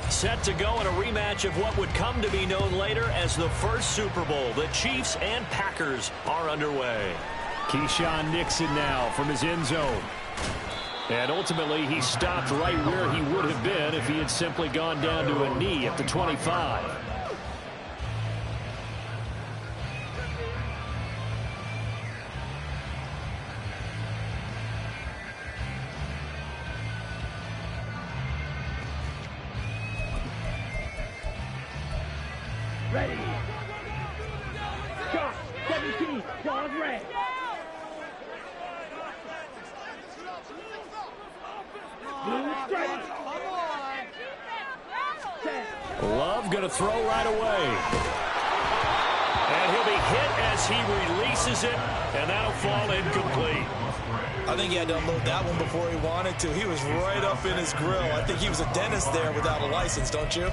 Set to go in a rematch of what would come to be known later as the first Super Bowl. The Chiefs and Packers are underway. Keyshawn Nixon now from his end zone. And ultimately, he stopped right where he would have been if he had simply gone down to a knee at the 25. Ready. Shot. 17. Ball's red. Blue strike. Love going to throw right away. And he'll be hit as he releases it, and that'll fall incomplete. I think he had to unload that one before he wanted to. He was right up in his grill. I think he was a dentist there without a license, don't you?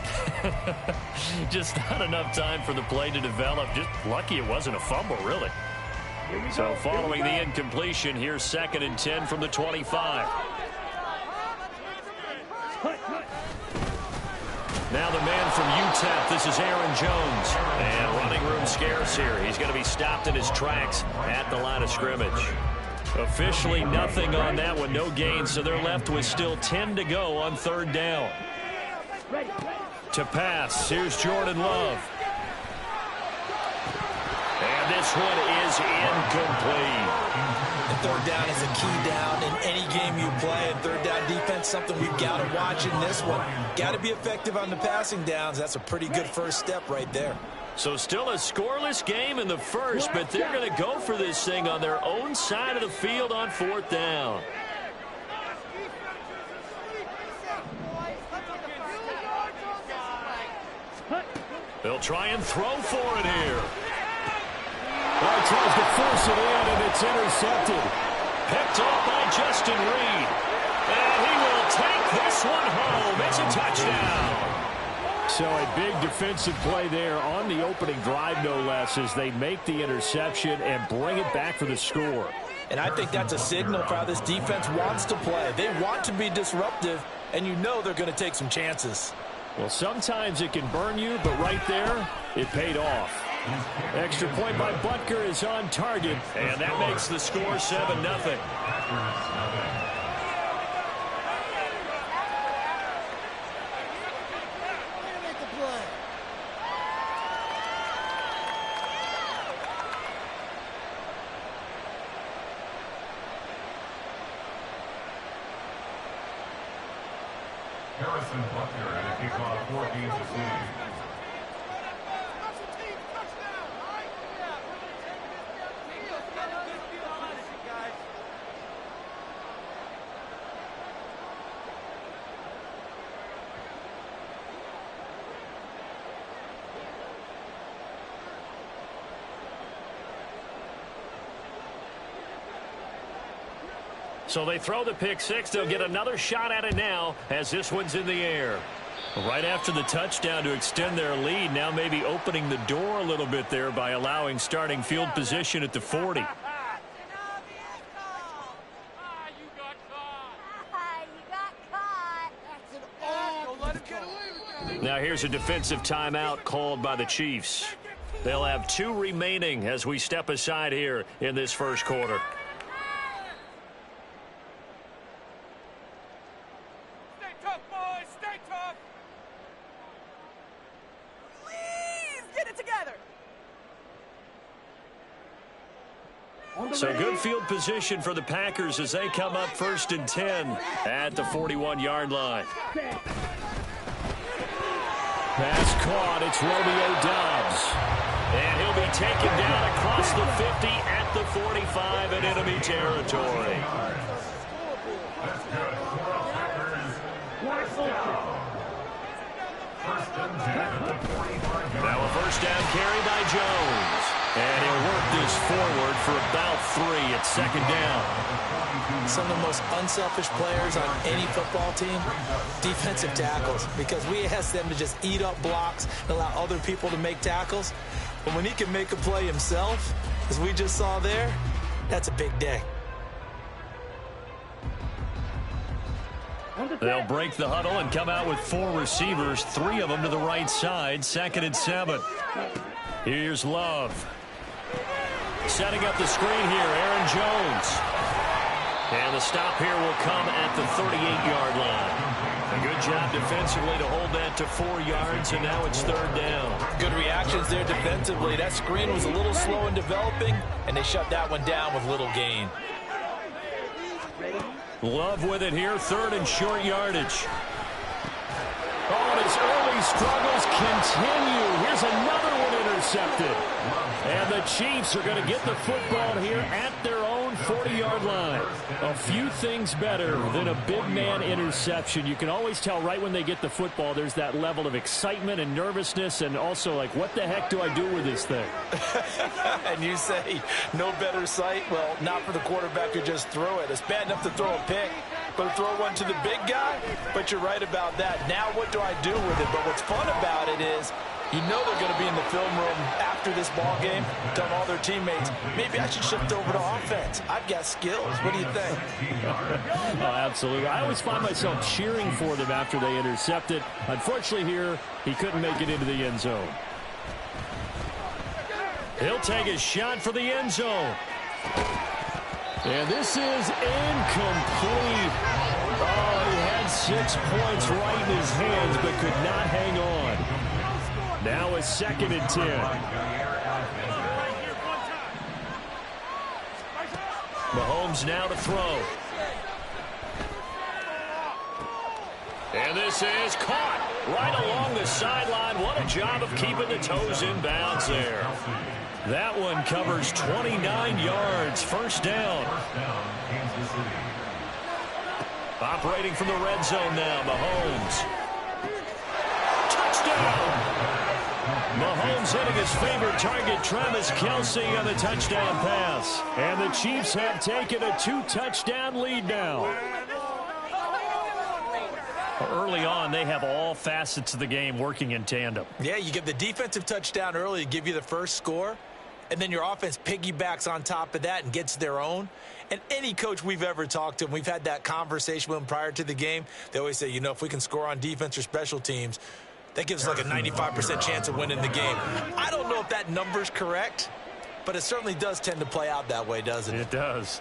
Just not enough time for the play to develop. Just lucky it wasn't a fumble, really. So following the incompletion, here's 2nd and 10 from the 25. Now the man from UTEP, this is Aaron Jones. And running room scarce here. He's going to be stopped in his tracks at the line of scrimmage. Officially nothing on that one, no gain, so they're left with still 10 to go on 3rd down. To pass, here's Jordan Love. And this one is incomplete. And 3rd down is a key down in any game you play. And 3rd down defense, something we've got to watch in this one. Got to be effective on the passing downs. That's a pretty good first step right there. So still a scoreless game in the first, but they're going to go for this thing on their own side of the field on 4th down. They'll try and throw for it here. Well, he tries to force it in, and it's intercepted. Picked off by Justin Reed. And he will take this one home. It's a touchdown. So a big defensive play there on the opening drive, no less, as they make the interception and bring it back for the score. And I think that's a signal for how this defense wants to play. They want to be disruptive, and you know they're going to take some chances. Well, sometimes it can burn you, but right there, it paid off. Extra point by Butker is on target. And that makes the score 7-0. Harrison Butker and a kickoff 14 to 6. So they throw the pick six. They'll get another shot at it now as this one's in the air. Right after the touchdown to extend their lead, now maybe opening the door a little bit there by allowing starting field position at the 40. Now here's a defensive timeout called by the Chiefs. They'll have 2 remaining as we step aside here in this first quarter. So good field position for the Packers as they come up 1st and 10 at the 41-yard line. Pass caught. It's Romeo Doubs. And he'll be taken down across the 50 at the 45 in enemy territory. Now a first down carry by Jones. And he'll work this forward for about 3 at second down. Some of the most unselfish players on any football team, defensive tackles, because we ask them to just eat up blocks and allow other people to make tackles. But when he can make a play himself, as we just saw there, that's a big day. They'll break the huddle and come out with 4 receivers, 3 of them to the right side, 2nd and 7. Here's Love. Setting up the screen here, Aaron Jones. And the stop here will come at the 38-yard line. A good job defensively to hold that to 4 yards, and now it's 3rd down. Good reactions there defensively. That screen was a little slow in developing, and they shut that one down with little gain. Love with it here, 3rd and short yardage. Oh, and his early struggles continue. Here's another one intercepted. And the Chiefs are going to get the football here at their own 40-yard line. A few things better than a big man interception. You can always tell right when they get the football, there's that level of excitement and nervousness, and also like, what the heck do I do with this thing? And you say, no better sight? Well, not for the quarterback to just throw it. It's bad enough to throw a pick, but to throw one to the big guy? But you're right about that. Now what do I do with it? But what's fun about it is, you know they're going to be in the film room after this ball game, telling all their teammates, maybe I should shift over to offense. I've got skills. What do you think? Oh, absolutely. I always find myself cheering for them after they intercept it. Unfortunately here, he couldn't make it into the end zone. He'll take a shot for the end zone. And this is incomplete. Oh, he had 6 points right in his hands, but could not hang on. Now it's 2nd and 10. Mahomes now to throw. And this is caught right along the sideline. What a job of keeping the toes in bounds there. That one covers 29 yards. 1st down. Operating from the red zone now, Mahomes. Touchdown! Mahomes hitting his favorite target, Travis Kelce, on the touchdown pass. And the Chiefs have taken a 2-touchdown lead now. Early on, they have all facets of the game working in tandem. Yeah, you give the defensive touchdown early to give you the first score, and then your offense piggybacks on top of that and gets their own. And any coach we've ever talked to, and we've had that conversation with them prior to the game, they always say, you know, if we can score on defense or special teams, that gives us like a 95% chance of winning the game. I don't know if that number's correct, but it certainly does tend to play out that way, doesn't it? It does.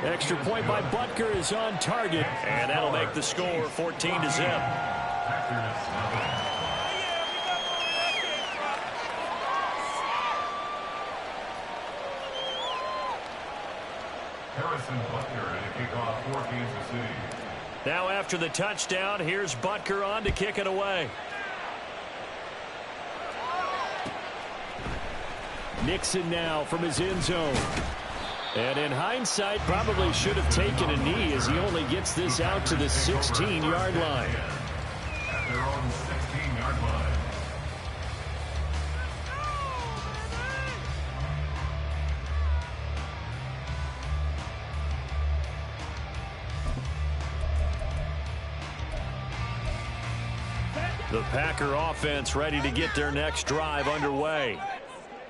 Extra point by Butker is on target. And that'll make the score 14-0. Harrison Butker at a kickoff for Kansas City. Now after the touchdown, here's Butker on to kick it away. Nixon now from his end zone. And in hindsight, probably should have taken a knee as he only gets this out to the 16-yard line. At their own 16-yard line. The Packer offense ready to get their next drive underway.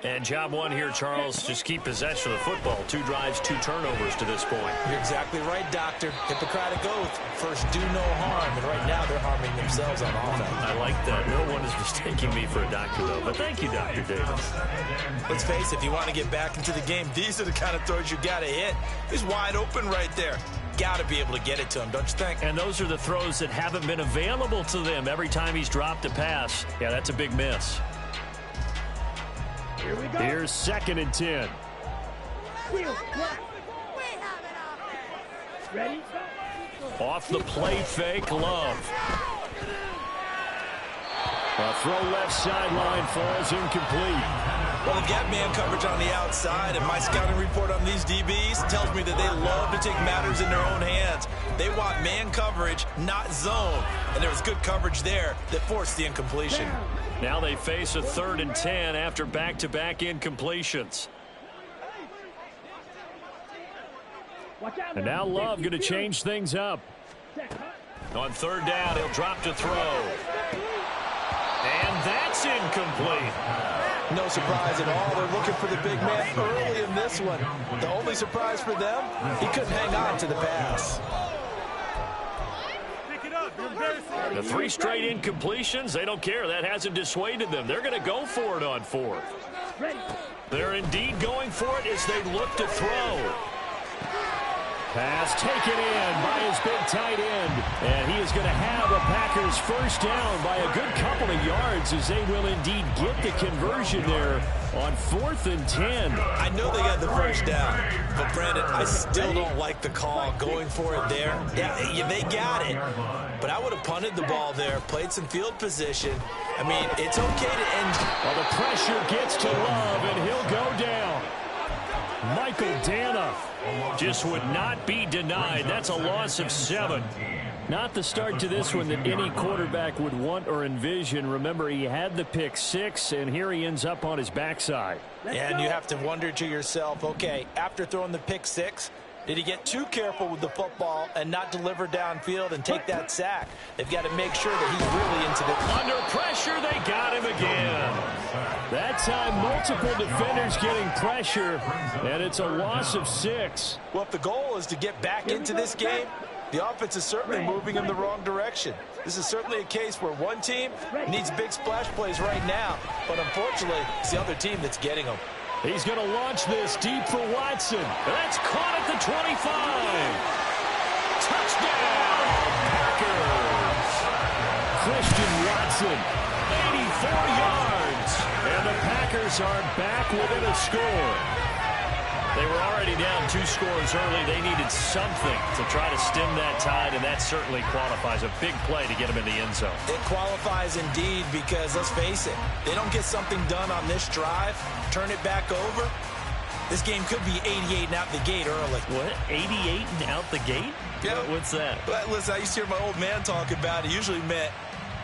And job one here, Charles, just keep possession of the football. 2 drives, 2 turnovers to this point. You're exactly right, Doctor. Hippocratic oath. First, do no harm. And right now, they're harming themselves on offense. I like that. No one is mistaking me for a doctor, though. But thank you, Dr. Davis. Let's face it, if you want to get back into the game, these are the kind of throws you got to hit. He's wide open right there. Got to be able to get it to him, don't you think? And those are the throws that haven't been available to them every time he's dropped a pass. Yeah, that's a big miss. Here we go. Here's 2nd and 10. Ready? Off the play fake, Love. A throw left sideline falls incomplete. Well, they've got man coverage on the outside, and my scouting report on these DBs tells me that they love to take matters in their own hands. They want man coverage, not zone. And there was good coverage there that forced the incompletion. Now they face a 3rd and 10 after back-to-back incompletions. And now Love going to change things up. On 3rd down, he'll drop to throw. And that's incomplete. No surprise at all. They're looking for the big man early in this one. The only surprise for them, he couldn't hang on to the pass. The 3 straight incompletions, they don't care. That hasn't dissuaded them. They're going to go for it on 4th. They're indeed going for it as they look to throw. Pass taken in by his big tight end. And he is going to have a Packers first down by a good couple of yards as they will indeed get the conversion there on 4th and 10. I know they got the first down, but Brandon, I still don't like the call going for it there. Yeah, they got it, but I would have punted the ball there, played some field position. I mean, it's okay to end. Well, the pressure gets to Love, and he'll go down. Michael Dana just would not be denied. That's a loss of 7. Not the start to this one that any quarterback would want or envision. Remember, he had the pick 6, and here he ends up on his backside. And you have to wonder to yourself, okay, after throwing the pick 6, did he get too careful with the football and not deliver downfield and take that sack? They've got to make sure that he's really into the... Under pressure, they got him again. That time, multiple defenders getting pressure, and it's a loss of 6. Well, if the goal is to get back into this game, the offense is certainly moving in the wrong direction. This is certainly a case where one team needs big splash plays right now, but unfortunately, it's the other team that's getting them. He's going to launch this deep for Watson. That's caught at the 25. Touchdown, Packers. Christian Watson, 84 yards. and the Packers are back within a score. They were already down 2 scores early. They needed something to try to stem that tide, and that certainly qualifies. A big play to get them in the end zone. It qualifies indeed because, let's face it, they don't get something done on this drive, turn it back over, this game could be 88 and out the gate early. What? 88 and out the gate? Yeah. What's that? But listen, I used to hear my old man talk about it. Usually meant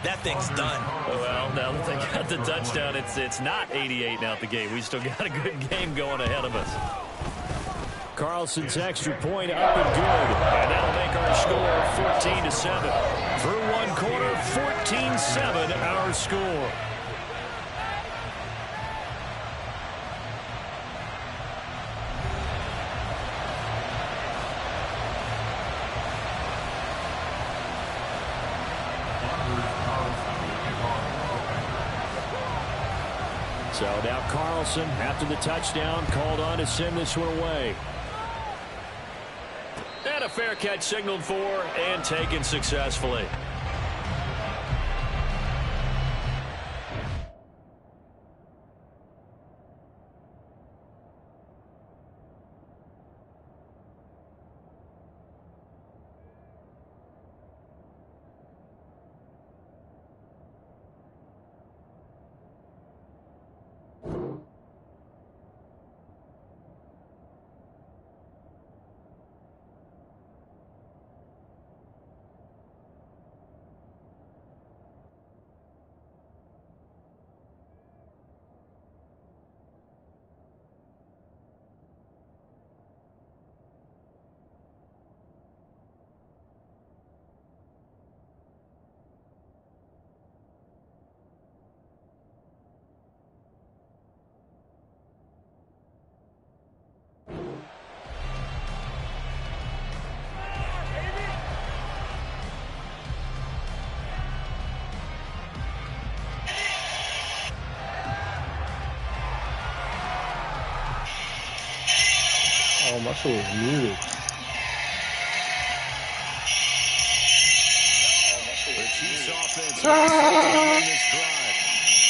that thing's done. Well, now that they got the touchdown, it's not 88 and out the gate. We still got a good game going ahead of us. Carlson's extra point up and good. And that'll make our score 14-7. Through one quarter, 14-7 our score. So now Carlson, after the touchdown, called on to send this one away. And a fair catch signaled for and taken successfully. Oh, my shit was muted. The Chiefs offense on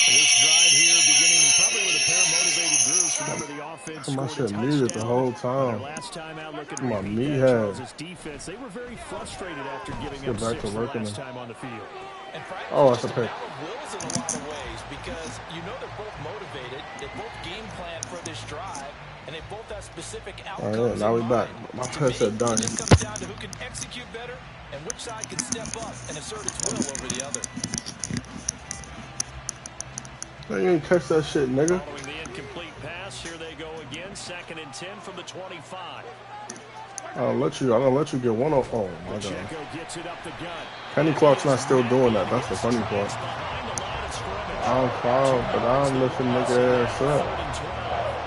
this drive here beginning probably with a pair of motivated groups. Remember the offense My scored a shit muted the touchdown. whole time. Last time out looking My to beat knee that had. Chargers defense. They were very frustrated after giving Get up back 6 to the working last then. time on the field. And frankly, Oh, that's just a pick. battle of wills in a lot of ways because you know they're both motivated, they both game plan for this drive, and they both have specific outcomes. Oh, yeah, now we in back. mind. My To test me, said done. It just comes down to who can execute better and which side can step up and assert its will over the other. Man, you ain't catch that shit, nigga. Following the incomplete pass, here they go again. 2nd and 10 from the 25. I don't let you get one off. Oh my god. Pacheco gets it up the gut. Kenny Clark's not still doing that. That's the funny part. I don't call, but I'm lifting nigga ass up. I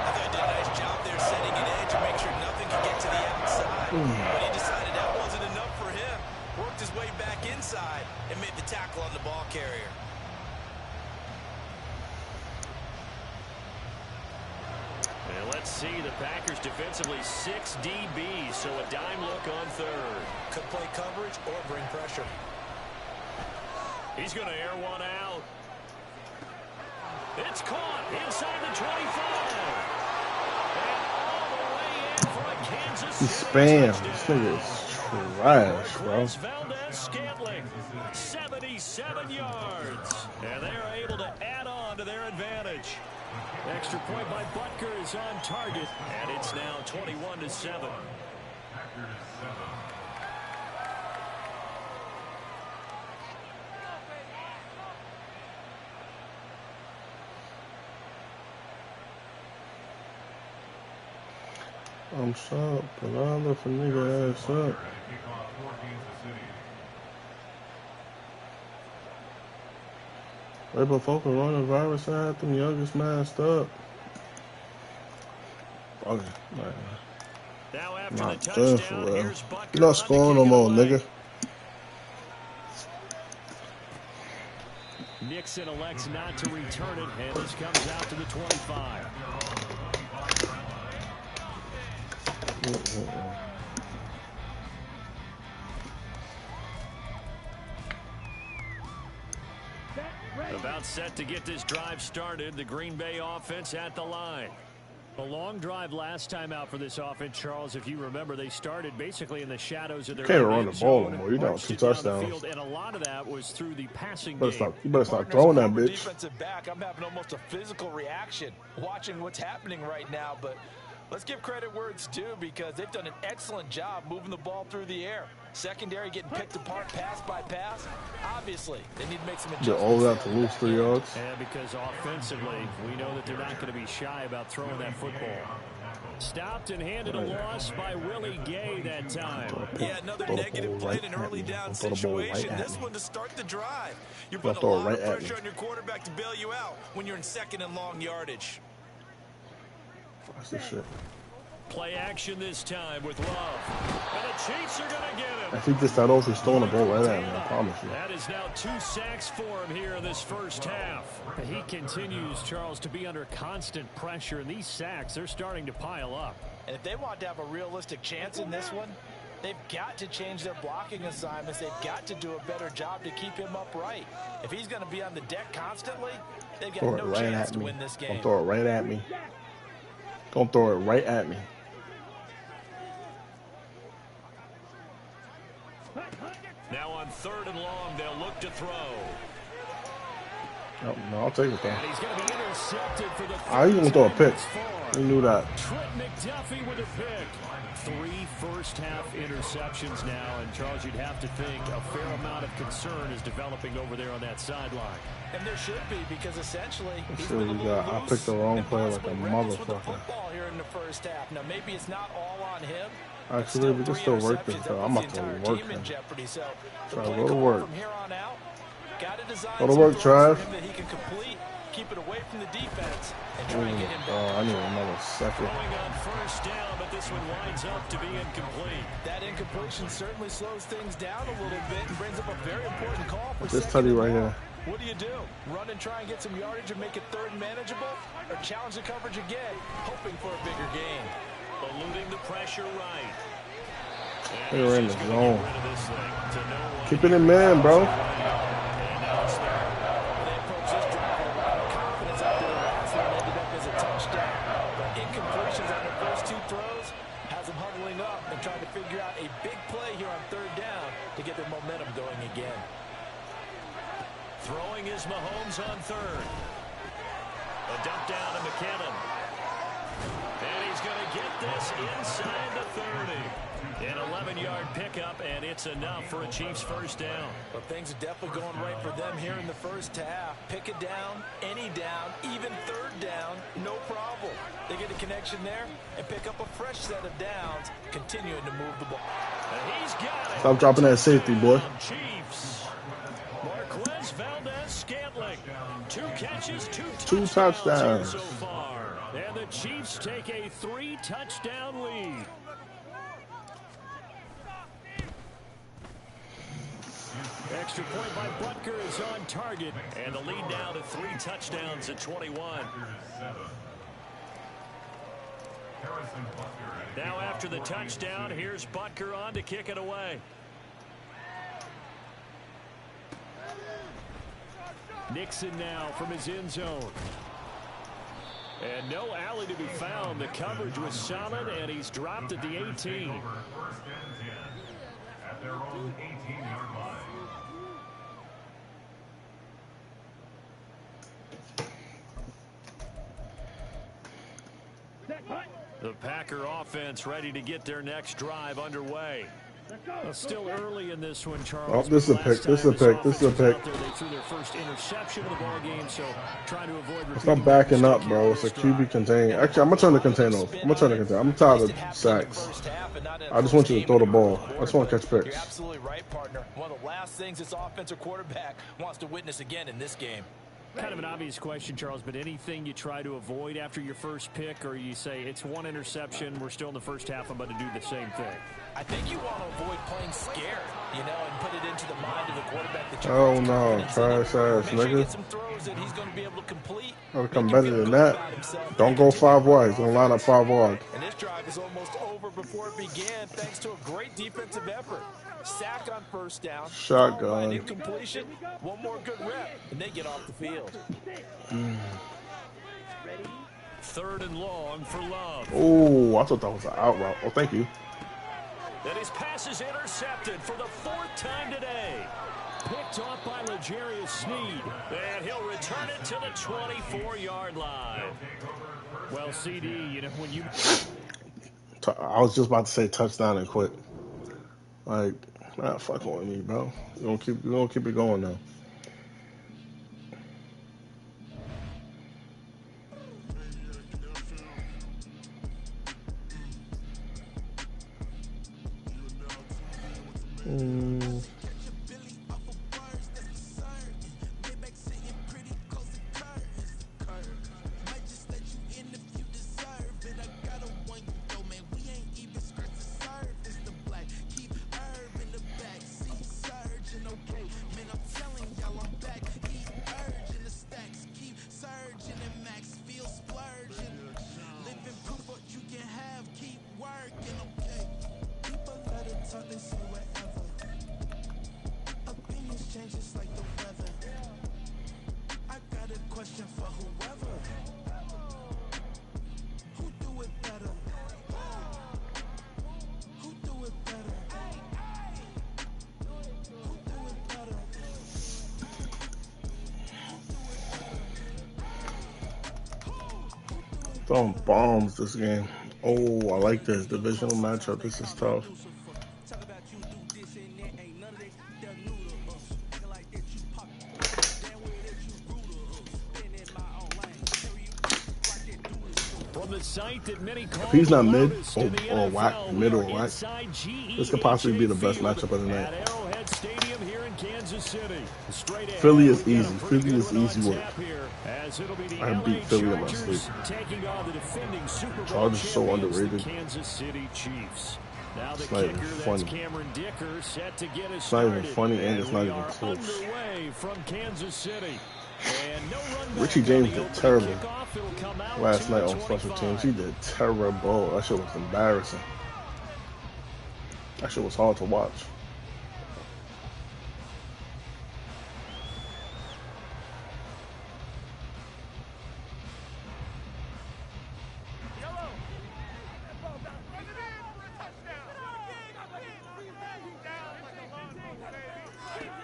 thought he did a nice job there setting an edge to make sure nothing could get to the outside. But he decided that wasn't enough for him. Worked his way back inside and made the tackle on the ball carrier. And let's see, the Packers defensively 6 DBs, so a dime look on 3rd. Could play coverage or bring pressure. He's going to air one out. It's caught inside the 25. And all the way in for a Kansas City Spam. touchdown. This nigga is trash, bro. Scantling, 77 yards. And they're able to add on to their advantage. Extra point by Butker is on target, and it's now 21-7. I'm shocked, but I lift a nigga ass up. Right before coronavirus, I had them youngest masked up. Okay, man. Now after Not the done for touchdown, real. here's Butker. You're not scoring no more, nigga. Nixon elects not to return it, and this comes out to the 25. About set to get this drive started. The Green Bay offense at the line. A long drive last time out for this offense, Charles. If you remember, they started basically in the shadows of their Can't run the ball anymore. You're down 2 touchdowns. And a lot of that was through the passing game. You better stop throwing that bitch. Defensive back, I'm having almost a physical reaction watching what's happening right now, but let's give credit where it's due because they've done an excellent job moving the ball through the air. Secondary getting picked apart pass by pass. Obviously, they need to make some adjustments. They're all out to lose 3 yards. And because offensively, we know that they're not going to be shy about throwing that football. Stopped and handed a loss by Willie Gay that time. Yeah, another negative play in an early down situation. This one to start the drive. You're putting a lot of pressure on your quarterback to bail you out when you're in 2nd and long yardage. That's this shit. Play action this time with Love. And the Chiefs are going to get him. If he gets that off, he's throwing the ball right at me, I promise you. That is now 2 sacks for him here in this first half. He continues, Charles, to be under constant pressure, and these sacks, they're starting to pile up. And if they want to have a realistic chance in this one, they've got to change their blocking assignments. They've got to do a better job to keep him upright. If he's going to be on the deck constantly, they've got no chance to win this game. Don't throw it right at me. Don't throw it right at me. Now on 3rd and long, they'll look to throw. No, I'll take it though. And he's going to be intercepted for the He's going to throw a pick. We knew that. Trent McDuffie with a pick. 3 first-half interceptions now, and Charles, you'd have to think a fair amount of concern is developing over there on that sideline. And there should be, because essentially he's Sure, been a little I loose picked the wrong and play like a possibly reckless with the motherfucker. football here in the first half. Now maybe it's not all on him. Actually, we can still work this, though. I'm about to work him. Try to go to work. Go to work, Trav. Keep it away from the defense and Oh try and get him back. I need another second. Throwing on first down, but this one winds up to be incomplete. That incompletion certainly slows things down a little bit and brings up a very important call for This Teddy right here. What do? Run and try and get some yardage and make it 3rd and manageable? Or challenge the coverage again, hoping for a bigger gain? Eluding the pressure right. They were in the zone. Keep it in man, bro. Trying to figure out a big play here on 3rd down to get their momentum going again. Throwing is Mahomes on 3rd. A dump down to McKinnon. And he's going to get this inside the 30. An 11-yard pickup, and it's enough for a Chiefs first down. Well, things are definitely going right for them here in the first half. Pick it down, any down, even third down, no problem. They get a connection there and pick up a fresh set of downs, continuing to move the ball. And he's got it. Stop dropping that safety, boy. Chiefs. Marquez Valdez-Scantling. 2 catches, 2 touchdowns so far. And the Chiefs take a 3-touchdown lead. Extra point by Butker is on target. And the lead now to 3 touchdowns at 21. Now after the touchdown, here's Butker on to kick it away. Nixon now from his end zone. And no alley to be found. The coverage was solid, and he's dropped at the 18. First and 10 at their own 18-yard line. The Packer offense ready to get their next drive underway. Well, still early in this one, Charles. Oh, this is a pick. This is a pick. This is a pick. They threw their first interception of the ball game, so trying to avoid. Stop backing up, bro. It's a QB contain. Actually, I'm gonna turn the contain off. I'm gonna turn the contain. I'm tired of sacks. I just want you to throw the ball. I just want to catch picks. You're absolutely right, partner. One of the last things this offensive quarterback wants to witness again in this game. Kind of an obvious question, Charles, but anything you try to avoid after your first pick, or you say it's 1 interception, we're still in the first half, I'm going to do the same thing? I think you want to avoid playing scared, you know, and put it into the mind of the quarterback that you're Oh no, trash ass nigga. get some throws that he's going to be able to complete. I'll come better than that. Don't go 5 wide. Don't line up 5 wide. And this drive is almost over before it began, thanks to a great defensive effort. Sack on first down. Shotgun. Incompletion. One more good rep, and they get off the field. 3rd and long for Love. Oh, I thought that was an out route. Oh, thank you. And his pass is intercepted for the 4th time today. Picked off by L'Jarius Sneed. And he'll return it to the 24-yard line. Well, CD, you know, when you... I was just about to say touchdown and quit. Like, nah, fuck with me, bro. We're gonna keep it going now. Throwing bombs this game. Oh, I like this divisional matchup. This is tough. If he's not mid or whack, mid or whack, this could possibly be the best matchup of the night. Philly is easy. Philly is easy work. I beat Philly in my sleep. Chargers are so underrated. It's not even funny. It's not even funny, and it's not even close. Richie James did terrible last night on special teams. He did terrible. That shit was embarrassing. That shit was hard to watch.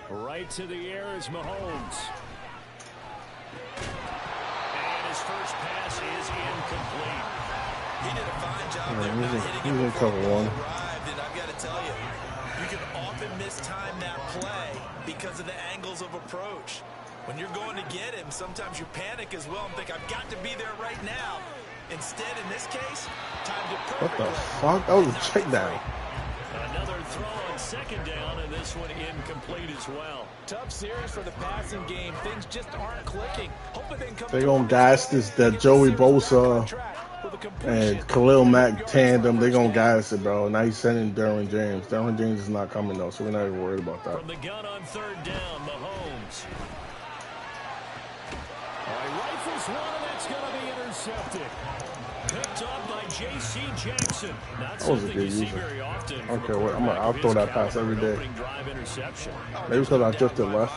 Right to the air is Mahomes. And his first pass is incomplete. He did a fine job there not hitting he's in cover one. to mistime that play because of the angles of approach. When you're going to get him, sometimes you panic as well and think, I've got to be there right now. Instead, in this case, timed it perfectly. What the fuck? That was a check down. Another throw on second down, and this one incomplete as well. Tough series for the passing game. Things just aren't clicking. Hoping they can come They gonna gas this that Joey Bosa and Khalil Mack tandem. They gonna gas it, bro. Now he's sending Derwin James. Derwin James is not coming though, so we're not even worried about that. From the gun on third down, Mahomes. Rifles one, and that's going to be intercepted. Picked up by J.C. Jackson. Not something you see very often. Okay, well, I'll throw that pass every day. Maybe because I drifted left.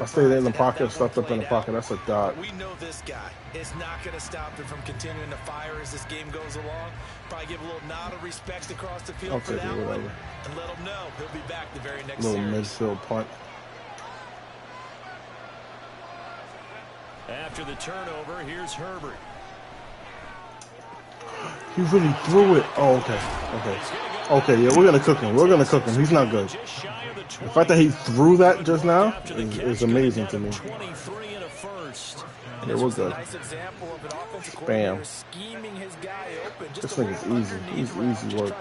I stayed in the pocket, stuffed up in the pocket. That's a dot. We know this guy is not going to stop him from continuing to fire as this game goes along. Probably give a little nod of respect across the field for that one, and let him know he'll be back the very next little series. midfield punt. After the turnover, here's Herbert. He really threw it. Oh, okay. Okay, yeah, we're going to cook him. We're going to cook him. He's not good. The fact that he threw that just now is amazing to me. Yeah, we're good. Bam. This nigga's easy. He's easy work.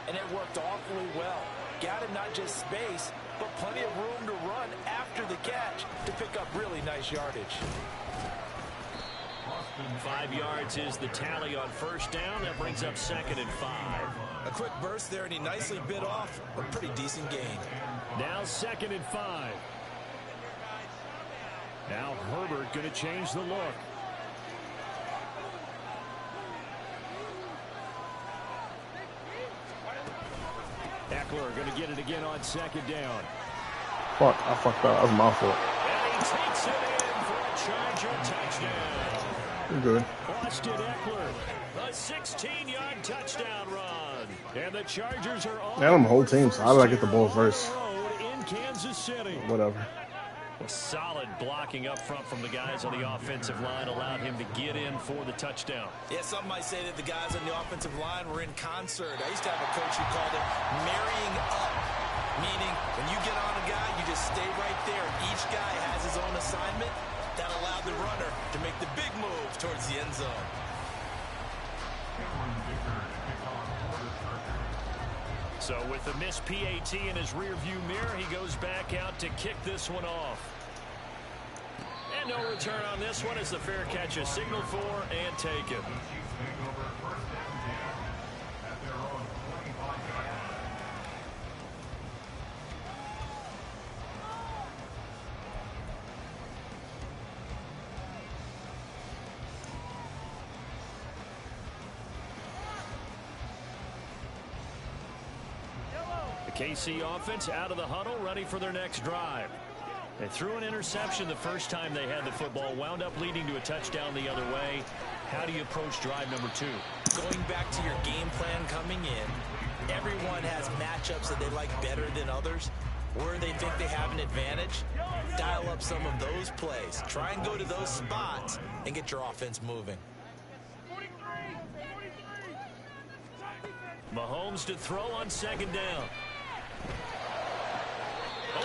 And it worked awfully well. Got him not just space, but plenty of room to run after the catch to pick up really nice yardage. 5 yards is the tally on first down. That brings up 2nd and 5. A quick burst there, and he nicely bit off a pretty decent gain. Now 2nd and 5. Now Herbert going to change the look. Eckler going to get it again on 2nd down. Fuck, I fucked up. That was my fault. And he takes it in for a Charger touchdown. You're good. Austin Eckler, a 16-yard touchdown run. And the Chargers are on. Yeah, I'm the whole team, so how did I get the ball first? In Kansas City. Whatever. Solid blocking up front from the guys on the offensive line allowed him to get in for the touchdown. Yeah, some might say that the guys on the offensive line were in concert. I used to have a coach who called it marrying up, meaning when you get on a guy, you just stay right there. Each guy has his own assignment. That allowed the runner to make the big move towards the end zone. So with the missed PAT in his rearview mirror, he goes back out to kick this one off. And no return on this one as the fair catch is signaled for and taken. KC offense out of the huddle, ready for their next drive. They threw an interception the first time they had the football, wound up leading to a touchdown the other way. How do you approach drive number 2? Going back to your game plan coming in, everyone has matchups that they like better than others. Where they think they have an advantage, dial up some of those plays. Try and go to those spots and get your offense moving. Mahomes to throw on 2nd down.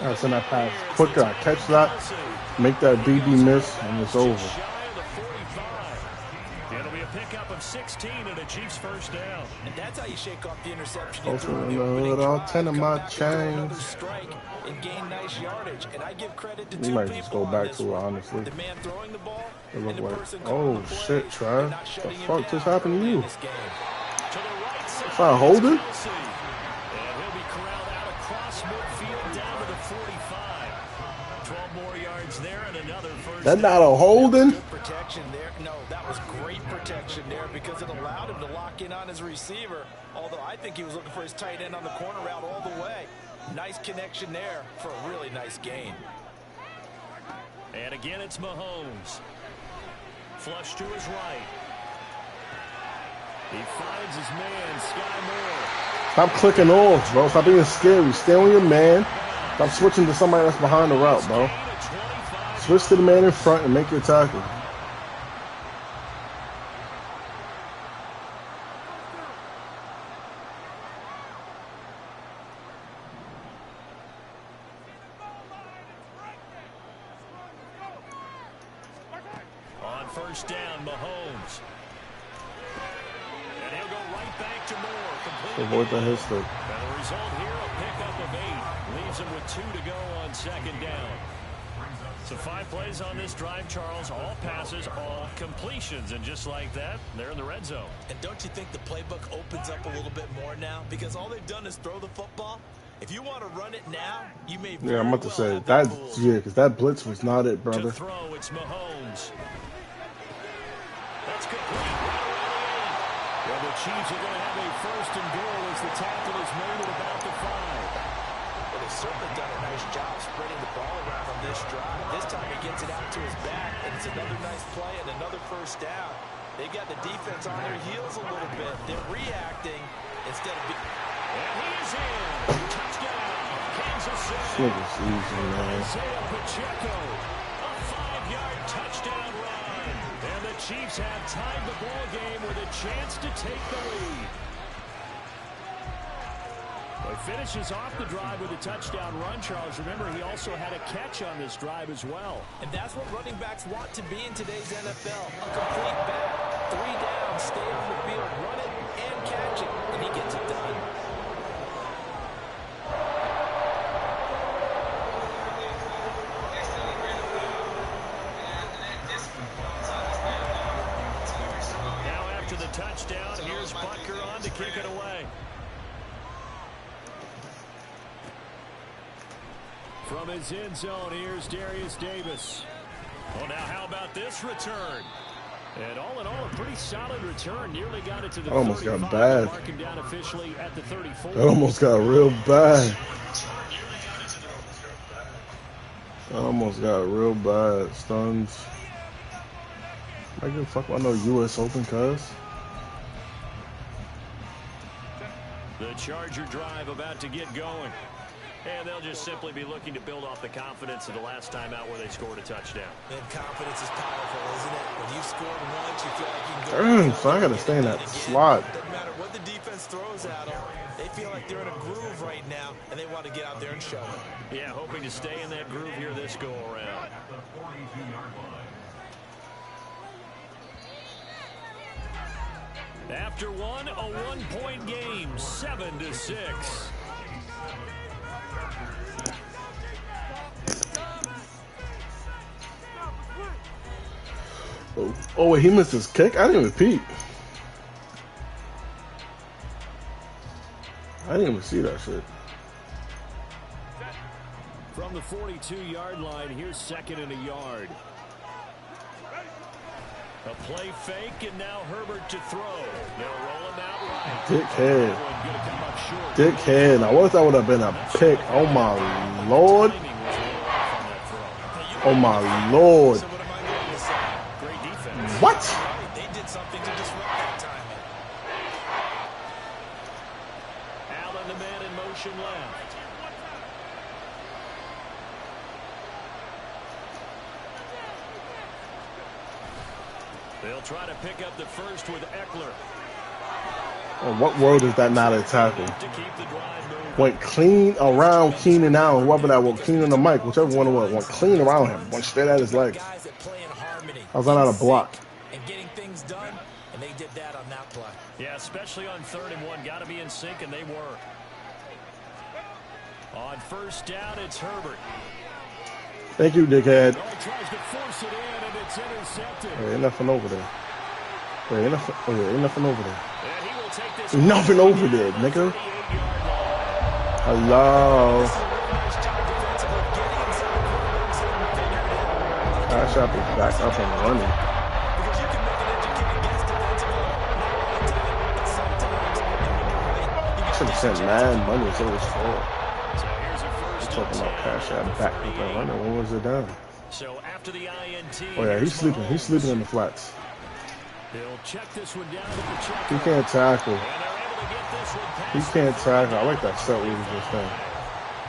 Alright, send that pass quicker. I catch that, make that DB miss, and it's over. It'll be a pickup of 16 and a Chiefs first down. And that's how you shake off the interception. Also in the hood, all 10 of my chains. And gain nice yardage. And I give credit to We might just go back to it, honestly. The man throwing the ball, it look like, oh shit, Trav. What the fuck just happened to you? Is that holding? That's not a holding? Protection there. No, that was great protection there because it allowed him to lock in on his receiver. Although I think he was looking for his tight end on the corner route all the way. Nice connection there for a really nice gain. And again, it's Mahomes. Flush to his right. He finds his man, Sky Moore. Stop clicking off, bro. Stop being scary. Stay on your man. Stop switching to somebody that's behind the route, bro. Switch to the man in front and make your tackle. first down, Mahomes. And he'll go right back to Moore. Avoid the history. And the result here, a pickup of 8. Leaves him with 2 to go on second down. So 5 plays on this drive, Charles. All passes, all completions. And just like that, they're in the red zone. And don't you think the playbook opens up a little bit more now? Because all they've done is throw the football. If you want to run it now, you may. Yeah, I'm about to say that. Yeah, because that blitz was not it, brother. To throw, it's Mahomes. That's complete. Well, the Chiefs are going to have a first and goal as the tackle is made at about the 5. Well, they've certainly done a nice job spreading the ball around on this drive. This time he gets it out to his back, and it's another nice play and another first down. They've got the defense on their heels a little bit. They're reacting instead of. And he is in. Touchdown, Kansas City. This nigga's easy, man. Isaiah Pacheco, a 5-yard touchdown run. And the Chiefs have tied the ball game with a chance to take the lead. Well, he finishes off the drive with a touchdown run, Charles. Remember, he also had a catch on this drive as well. And that's what running backs want to be in today's NFL. A complete back, 3 down, stay on the field, run it, and catch it. And he gets it done. Now after the touchdown, here's Butker on to kick it away. From his end zone, here's Darius Davis. Well, now how about this return? And all in all, a pretty solid return. Nearly got it to the 35. Almost got bad. Mark him down officially at the 34. That almost got real bad. That almost got real bad. Stuns. I give a fuck about no U.S. Open, cuz. The Charger drive about to get going. And they'll just simply be looking to build off the confidence of the last time out where they scored a touchdown. And confidence is powerful, isn't it? When you scored once, you feel like you can go. So I gotta stay in that slot. Doesn't matter what the defense throws at them. They feel like they're in a groove right now, and they want to get out there and show it. Yeah, hoping to stay in that groove here this go around. After one, a 1-point game, 7-6. Oh, wait, he missed his kick? I didn't even peep. I didn't even see that shit. From the 42-yard line, here's 2nd and a yard. A play fake, and now Herbert to throw. They'll roll him out right. Dickhead. Dickhead. Now, what if that would have been a pick? Oh, my Lord. Oh, my Lord. What? They did something to disrupt that timing. Allen, the man in motion left. They'll try to pick up the first with Eckler. Oh, what world is that not a tackle? Went clean around Keenan Allen, whoever that was, Keenan or Mike, whichever one it was, went clean around him, went straight at his legs. I was not a block. And getting things done, and they did that on that play. Yeah, especially on 3rd and 1, got to be in sync, and they were. On first down, it's Herbert. Thank you, dickhead. Tries to force it in, and it's intercepted. There ain't nothing over there. There ain't nothing, ain't nothing over there. And he will take this. Nothing over there, nigga. Hello. Cash App is back up and running. Should have sent mad money so it was full. Talking about Cash App back up and running. When was it done? So after the INT, Oh yeah, he's sleeping. He's sleeping in the flats. He'll check this one down with the check. He can't tackle. And they're able to get this one past. He can't tackle. I like that set we was just saying.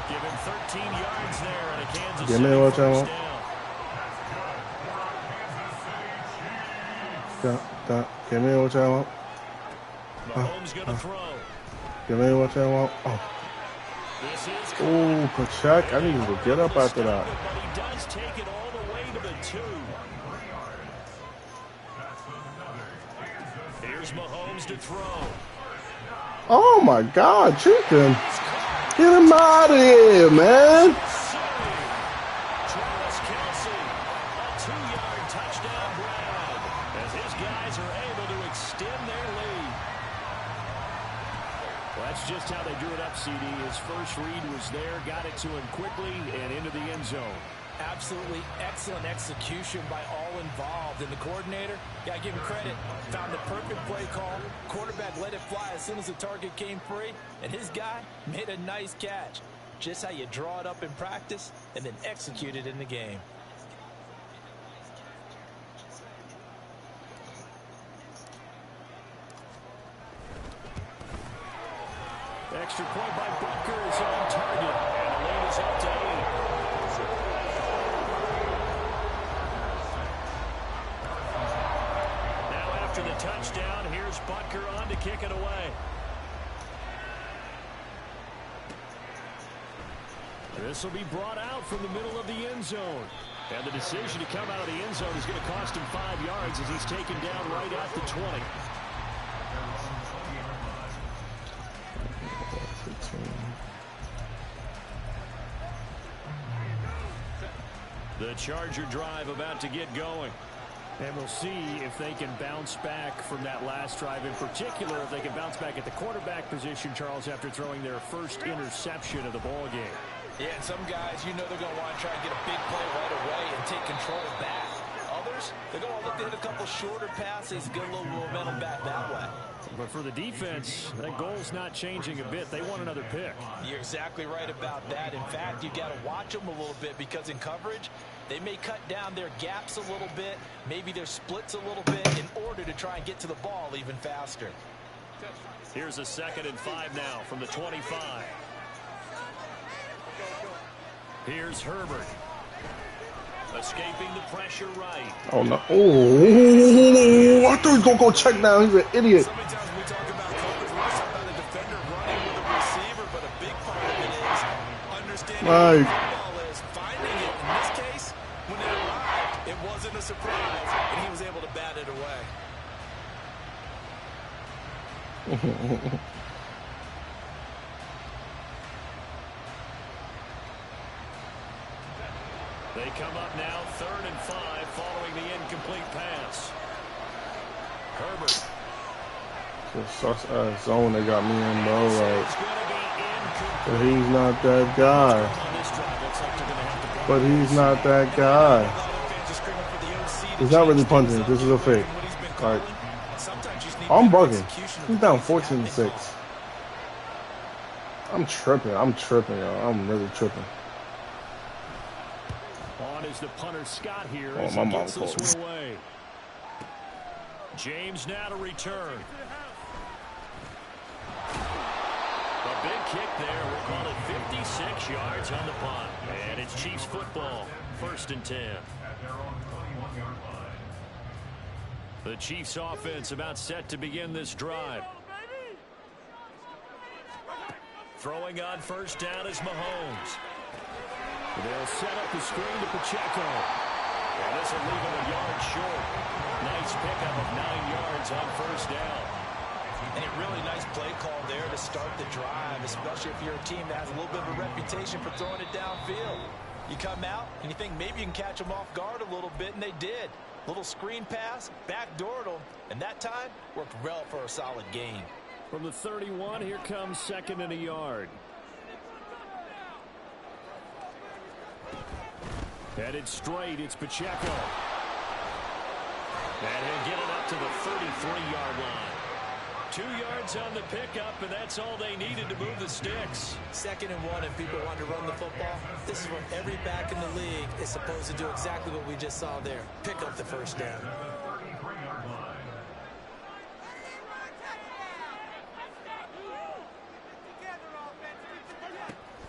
Give him 13 yards there and a Kansas Give me City what y'all first want. down. Give me what y'all want. Mahomes gonna throw. Give me what y'all want. Oh. This is Oh, Pacheco. I need to get up after that. but he does take it all the way to the 2. Here's Mahomes to throw. Oh my God, chicken. Get him out of here, man. Travis Kelce, a 2-yard touchdown grab as his guys are able to extend their lead. Well, that's just how they drew it up, CD. His first read was there, got it to him quickly and into the end zone. Absolutely excellent execution by all involved. And the coordinator, got to give him credit, found the perfect play call. Quarterback let it fly as soon as the target came free. And his guy made a nice catch. Just how you draw it up in practice and then execute it in the game. Extra point by Butker is on target. And the lead is up to 8. After the touchdown, here's Butker on to kick it away. This will be brought out from the middle of the end zone. And the decision to come out of the end zone is going to cost him 5 yards as he's taken down right at the 20. The Charger drive about to get going. And we'll see if they can bounce back from that last drive. In particular, if they can bounce back at the quarterback position, Charles, after throwing their first interception of the ball game. Yeah, and some guys, you know they're going to want to try and get a big play right away and take control back. Others, they're going to look to hit a couple shorter passes, get a little momentum back that way. But for the defense, that goal's not changing a bit. They want another pick. You're exactly right about that. In fact, you got to watch them a little bit because in coverage, they may cut down their gaps a little bit, maybe their splits a little bit in order to try and get to the ball even faster. Here's a 2nd and 5 now from the 25. Here's Herbert. Escaping the pressure right. Oh, no. Oh, I thought he was going to go check down. He's an idiot. So many times we talk about coverage, we talk about a defender running with a receiver, but a big part of it is understanding what the football is, finding it. In this case, when it arrived, it wasn't a surprise, and he was able to bat it away. They come up now 3rd and 5 following the incomplete pass. Herbert. This zone they got me in, bro. Like, It's going to be incomplete. but he's not that guy. On this drive, looks like they're going to have to But he's not that guy. He's not really punting. This is a fake. Like, I'm bugging. He's down 14-6. I'm tripping, yo. I'm really tripping. On is the punter Scott here. Oh, as my he mom gets this called. one away. James now to return. A big kick there. We'll call it 56 yards on the punt. And it's Chiefs football. 1st and 10. The Chiefs offense about set to begin this drive. Throwing on 1st down is Mahomes. They'll set up the screen to Pacheco. And this will leave him a yard short. Nice pickup of 9 yards on 1st down. And a really nice play call there to start the drive, especially if you're a team that has a little bit of a reputation for throwing it downfield. You come out and you think maybe you can catch them off guard a little bit, and they did. Little screen pass, backdoored them, and that time worked well for a solid gain. From the 31, here comes 2nd and a yard. Headed straight, it's Pacheco. And he'll get it up to the 33-yard line. 2 yards on the pickup, and that's all they needed to move the sticks. 2nd and 1, and people want to run the football. This is when every back in the league is supposed to do exactly what we just saw there. Pick up the 1st down.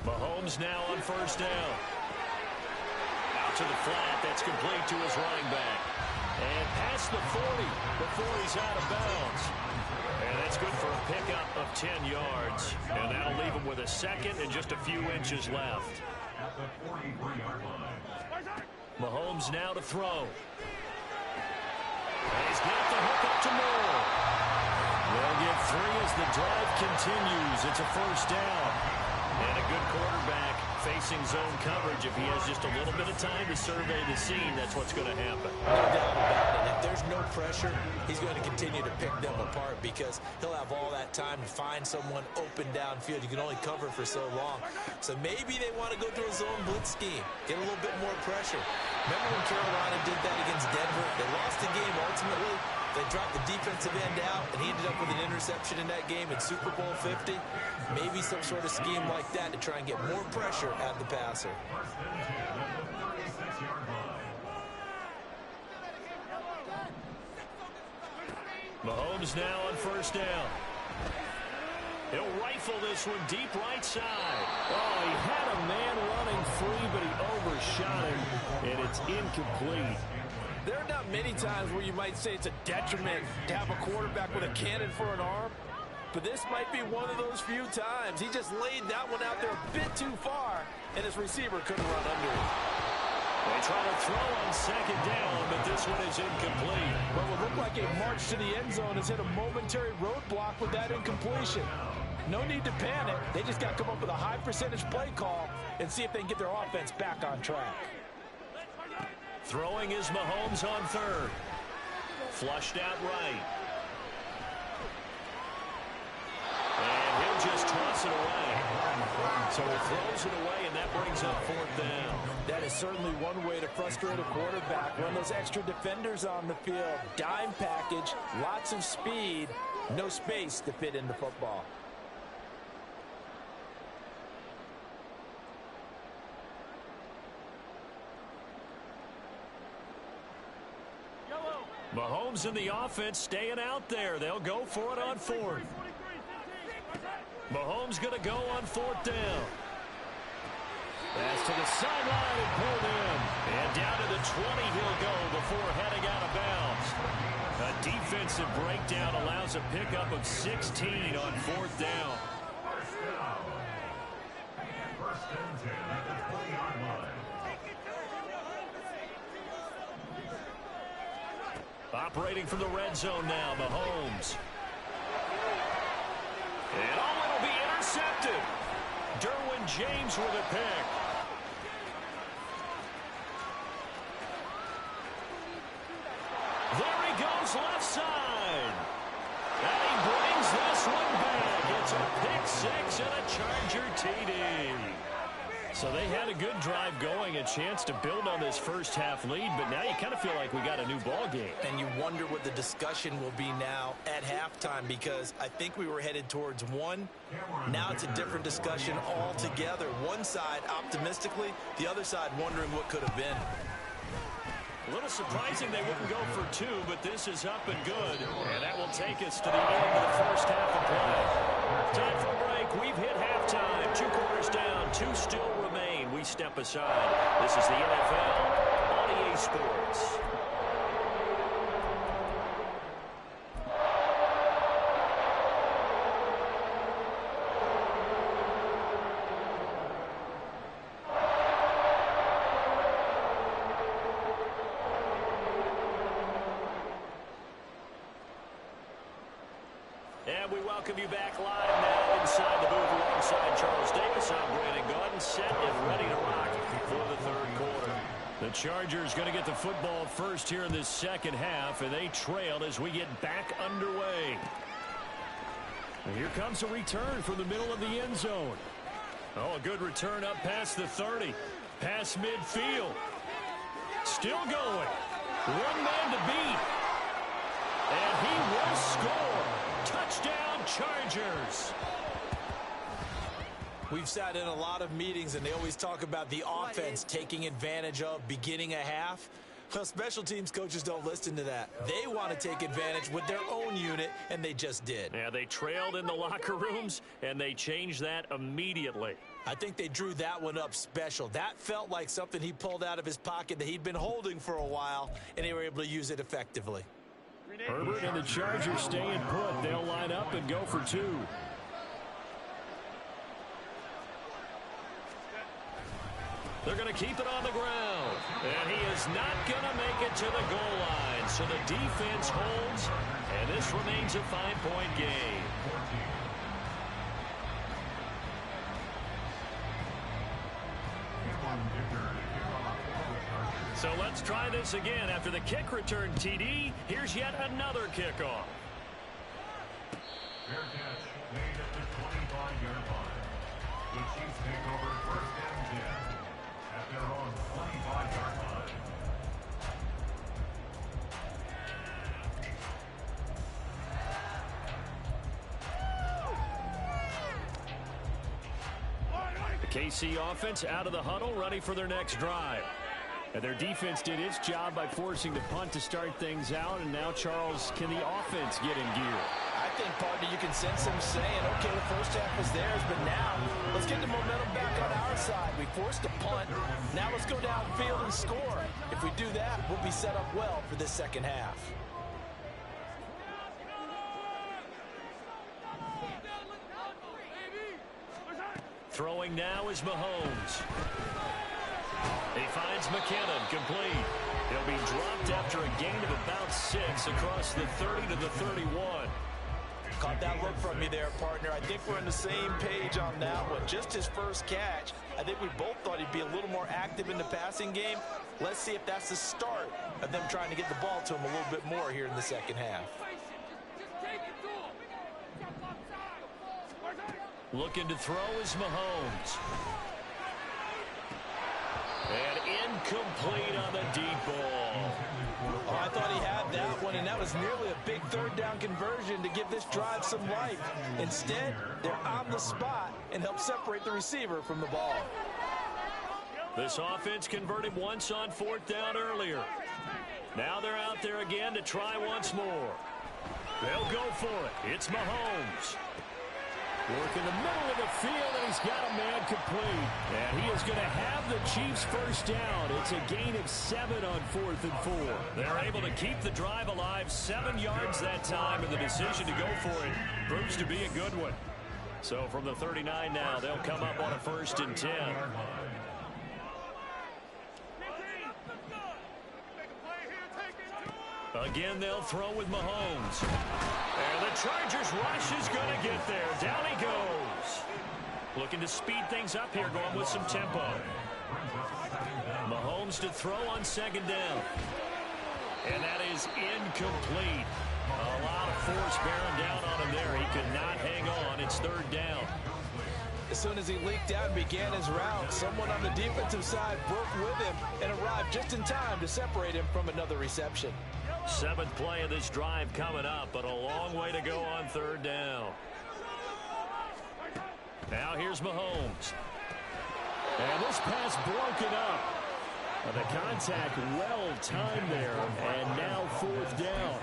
Mahomes now on 1st down. Out to the flat. That's complete to his running back. And past the 40 before he's out of bounds. And that's good for a pickup of 10 yards. And that'll leave him with a 2nd and just a few inches left. At the 43-yard line. Mahomes now to throw. And he's got the hook up to Moore. three as the drive continues. It's a first down. And a good quarterback facing zone coverage. If he has just a little bit of time to survey the scene, that's what's going to happen. No doubt about it. If there's no pressure, he's going to continue to pick them apart because he'll have all that time to find someone open downfield. You can only cover for so long. So maybe they want to go to a zone blitz scheme, get a little bit more pressure. Remember when Carolina did that against Denver? They lost the game ultimately. They dropped the defensive end out, and he ended up with an interception in that game in Super Bowl 50. Maybe some sort of scheme like that to try and get more pressure at the passer. Mahomes now on first down. He'll rifle this one deep right side. Oh, he had a man running free, but he overshot him, and it's incomplete. There are not many times where you might say it's a detriment to have a quarterback with a cannon for an arm, but this might be one of those few times. He just laid that one out there a bit too far, and his receiver couldn't run under it. They try to throw on second down, but this one is incomplete. What would look like a march to the end zone has hit a momentary roadblock with that incompletion. No need to panic. They just got to come up with a high percentage play call and see if they can get their offense back on track. Throwing is Mahomes on third. Flushed out right. And he'll just toss it away. So he throws it away, and that brings up fourth down. That is certainly one way to frustrate a quarterback. Run those extra defenders on the field. Dime package, lots of speed, no space to fit into football. Mahomes and the offense staying out there. They'll go for it on fourth. Mahomes going to go on fourth down. Pass to the sideline and pulled in. And down to the 20 he'll go before heading out of bounds. A defensive breakdown allows a pickup of 16 on fourth down. First and 10 at the 20-yard line. Operating from the red zone now, Mahomes. And it'll be intercepted. Derwin James with a pick. There he goes left side. And he brings this one back. It's a pick six and a Charger TD. So they had a good drive going, a chance to build on this first half lead, but now you kind of feel like we got a new ball game. And you wonder what the discussion will be now at halftime, because I think we were headed towards one. Now it's a different discussion altogether. One side optimistically, the other side wondering what could have been. A little surprising they wouldn't go for two, but this is up and good. And that will take us to the end of the first half of play. Time for a break. We've hit halftime. 2 quarters down, 2 still remain. We step aside. This is the NFL on EA Sports. And we welcome you back live now inside the booth alongside Charles Davis. I'm Brandon Gaudin, set and ready to rock for the third quarter. The Chargers going to get the football first here in this second half, and they trailed as we get back underway. And here comes a return from the middle of the end zone. Oh, a good return up past the 30. Past midfield. Still going. One man to beat. And he will score. Touchdown, Chargers. We've sat in a lot of meetings, and they always talk about the offense taking advantage of beginning a half. Well, special teams coaches don't listen to that. They want to take advantage with their own unit, and they just did. Yeah, they trailed in the locker rooms, and they changed that immediately. I think they drew that one up special. That felt like something he pulled out of his pocket that he'd been holding for a while, and they were able to use it effectively. Herbert and the Chargers staying put. They'll line up and go for 2. They're going to keep it on the ground. And he is not going to make it to the goal line. So the defense holds, and this remains a 5-point game. So let's try this again. After the kick return TD, here's yet another kickoff. Fair catch made at the 25-yard line. The Chiefs take over first and 10 at their own 25-yard line. The KC offense out of the huddle, ready for their next drive. And their defense did its job by forcing the punt to start things out. And now, Charles, can the offense get in gear? I think, partner, you can sense them saying, okay, the first half was theirs, but now let's get the momentum back on our side. We forced a punt. Now let's go downfield and score. If we do that, we'll be set up well for this second half. Throwing now is Mahomes. He finds McKinnon, complete. He'll be dropped after a gain of about 6 across the 30 to the 31. Caught that look from me there, partner. I think we're on the same page on that one. Just his first catch. I think we both thought he'd be a little more active in the passing game. Let's see if that's the start of them trying to get the ball to him a little bit more here in the second half. Looking to throw is Mahomes. And incomplete on the deep ball. Oh, I thought he had that one, and that was nearly a big third down conversion to give this drive some life. Instead, they're on the spot and help separate the receiver from the ball. This offense converted once on 4th down earlier. Now they're out there again to try once more. They'll go for it. It's Mahomes. Work in the middle of the field, and he's got a man complete. And he is going to have the Chiefs first down. It's a gain of 7 on 4th and 4. They're able to keep the drive alive, 7 yards that time, and the decision to go for it proves to be a good one. So from the 39 now, they'll come up on a 1st and 10. Again, they'll throw with Mahomes. And the Chargers rush is going to get there. Down he goes. Looking to speed things up here, going with some tempo. Mahomes to throw on 2nd down. And that is incomplete. A lot of force bearing down on him there. He could not hang on. It's 3rd down. As soon as he leaked out and began his route, someone on the defensive side broke with him and arrived just in time to separate him from another reception. 7th play of this drive coming up, but a long way to go on 3rd down. Now here's Mahomes. And this pass broken up. The contact well timed there, and now 4th down.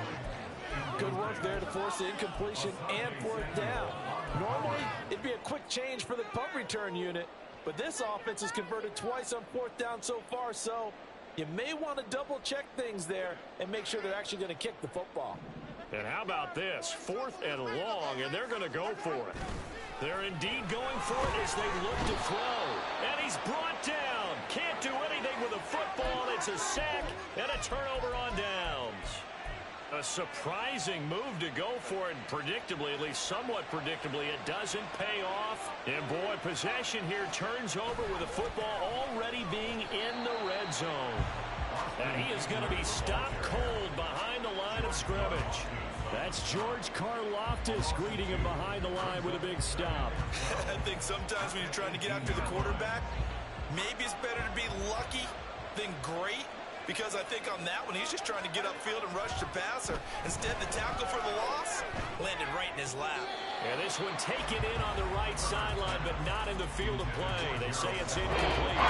Good work there to force the incompletion and 4th down. Normally, it'd be a quick change for the punt return unit, but this offense has converted twice on 4th down so far, so you may want to double-check things there and make sure they're actually going to kick the football. And how about this? 4th and long, and they're going to go for it. They're indeed going for it as they look to throw. And he's brought down. Can't do anything with a football. It's a sack and a turnover on downs. A surprising move to go for it, and predictably, at least somewhat predictably, it doesn't pay off. And boy, possession here turns over with the football already being in the red zone. And he is going to be stopped cold behind the line of scrimmage. That's George Karlaftis greeting him behind the line with a big stop. I think sometimes when you're trying to get after the quarterback, maybe it's better to be lucky than great. Because I think on that one, he's just trying to get upfield and rush the passer. Instead, the tackle for the loss landed right in his lap. And this one taken in on the right sideline, but not in the field of play. They say it's incomplete.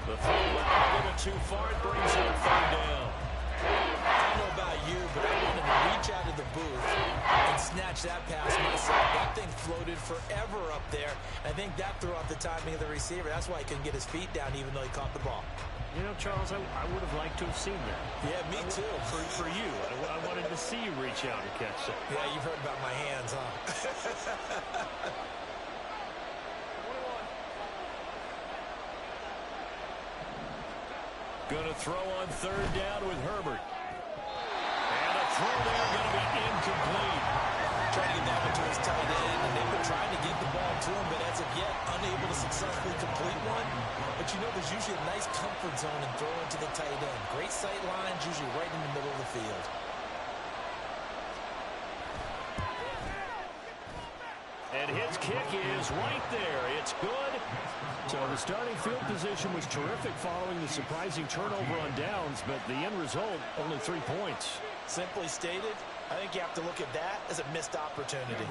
The throw went a little too far. It brings up 3rd down. I don't know about you, but I wanted to reach out of the booth and snatch that pass myself. That thing floated forever up there. I think that threw off the timing of the receiver. That's why he couldn't get his feet down even though he caught the ball. You know, Charles, I would have liked to have seen that. Yeah, me too. For you. I wanted to see you reach out and catch that. Yeah, you've heard about my hands, huh? Going to throw on third down with Herbert. And a throw there going to be incomplete. Trying to get that one to his tight end, and they've been trying to get the ball to him, but as of yet, unable to successfully complete one. But you know, there's usually a nice comfort zone in throwing to the tight end. Great sight lines, usually right in the middle of the field. And his kick is right there. It's good. So the starting field position was terrific following the surprising turnover on downs, but the end result, only 3 points. Simply stated, I think you have to look at that as a missed opportunity.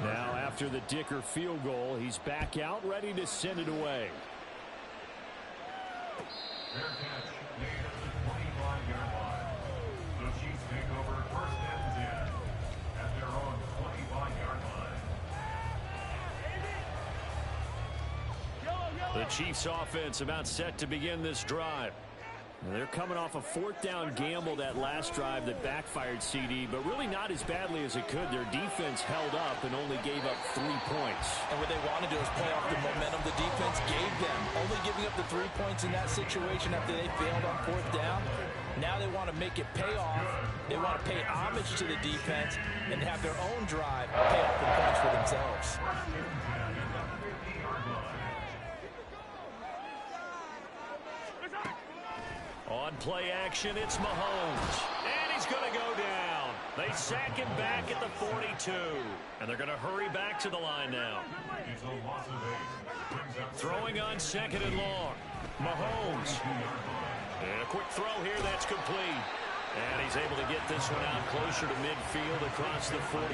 Now after the Dicker field goal, he's back out ready to send it away. Fair catch made at the 25-yard line. The Chiefs take over first and 10 at their own 25-yard line. The Chiefs offense about set to begin this drive. And they're coming off a fourth down gamble that last drive that backfired CD, but really not as badly as it could. Their defense held up and only gave up 3 points. And what they want to do is play off the momentum the defense gave them. Only giving up the 3 points in that situation after they failed on fourth down. Now they want to make it pay off. They want to pay homage to the defense and have their own drive pay off the points for themselves. On play action, it's Mahomes. And he's going to go down. They sack him back at the 42. And they're going to hurry back to the line now. It's a loss of 8. Throwing on second and long. Mahomes. And a quick throw here, that's complete. And he's able to get this one out closer to midfield across the 45.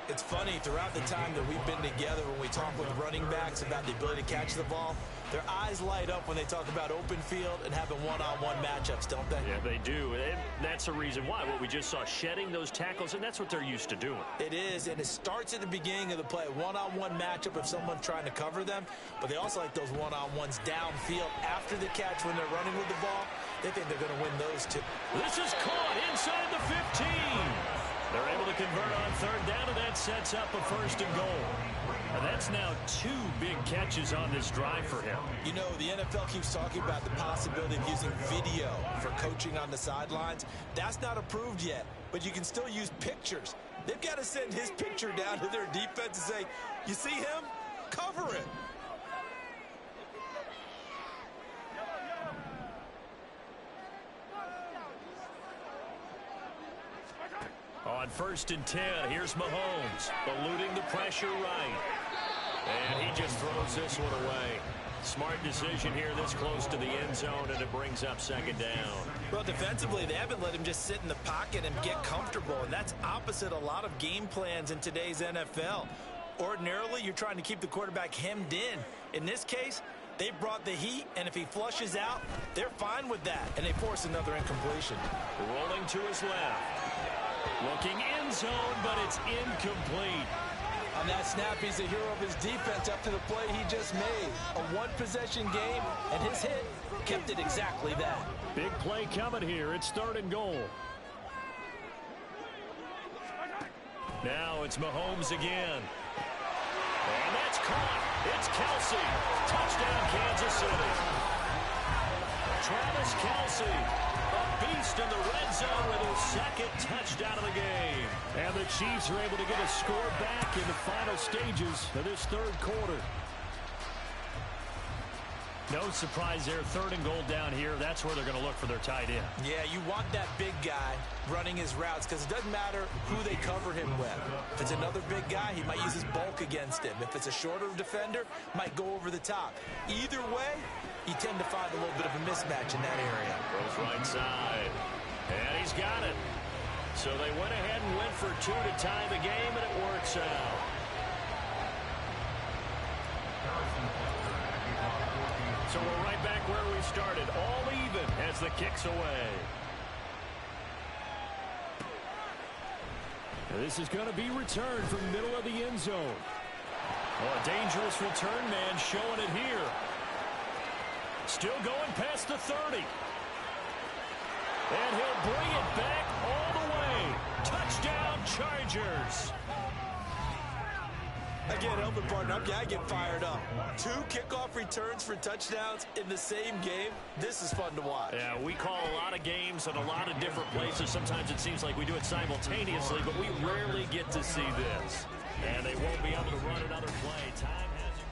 It's funny, throughout the time that we've been together, when we talk with running backs about the ability to catch the ball, their eyes light up when they talk about open field and having one-on-one matchups, don't they? Yeah, they do. And that's the reason why. What we just saw, shedding those tackles, and that's what they're used to doing. It is, and it starts at the beginning of the play. One-on-one matchup if someone's trying to cover them, but they also like those one-on-ones downfield after the catch when they're running with the ball. They think they're going to win those too. This is caught inside the 15. They're able to convert on third down, and that sets up a first and goal. And that's now 2 big catches on this drive for him. You know, the NFL keeps talking about the possibility of using video for coaching on the sidelines. That's not approved yet, but you can still use pictures. They've got to send his picture down to their defense and say, you see him? Cover it. On first and 10, here's Mahomes, eluding the pressure right. And he just throws this one away. Smart decision here this close to the end zone, and it brings up second down. Well, defensively, they haven't let him just sit in the pocket and get comfortable, and that's opposite a lot of game plans in today's NFL. Ordinarily, you're trying to keep the quarterback hemmed in. In this case, they brought the heat, and if he flushes out, they're fine with that, and they force another incompletion. Rolling to his left. Looking end zone, but it's incomplete. On that snap, he's the hero of his defense up to the play he just made. A one-possession game, and his hit kept it exactly that. Big play coming here. It's third and goal. Now it's Mahomes again. And that's caught. It's Kelsey. Touchdown, Kansas City. Travis Kelsey. Beast in the red zone with his second touchdown of the game. And the Chiefs are able to get a score back in the final stages of this third quarter. No surprise there, third and goal down here. That's where they're going to look for their tight end. Yeah, you want that big guy running his routes because it doesn't matter who they cover him with. If it's another big guy, he might use his bulk against him. If it's a shorter defender, might go over the top. Either way, you tend to find a little bit of a mismatch in that area. Goes right side. And he's got it. So they went ahead and went for 2 to tie the game, and it works out. So we're right back where we started, all even as the kick's away. This is going to be returned from the middle of the end zone. Oh, a dangerous return man showing it here. Still going past the 30. And he'll bring it back all the way. Touchdown, Chargers. I can't help it, partner. I get fired up. 2 kickoff returns for touchdowns in the same game. This is fun to watch. Yeah, we call a lot of games in a lot of different places. Sometimes it seems like we do it simultaneously, but we rarely get to see this. And they won't be able to run another play. Time has it.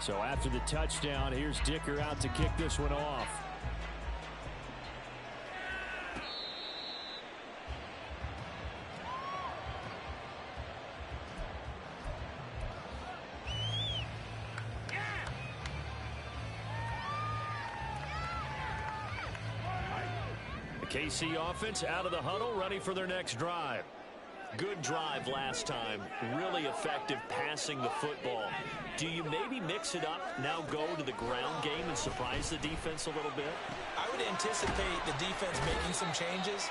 So after the touchdown, here's Dicker out to kick this one off. KC offense out of the huddle, ready for their next drive. Good drive last time. Really effective passing the football. Do you maybe mix it up, now go to the ground game and surprise the defense a little bit? I would anticipate the defense making some changes,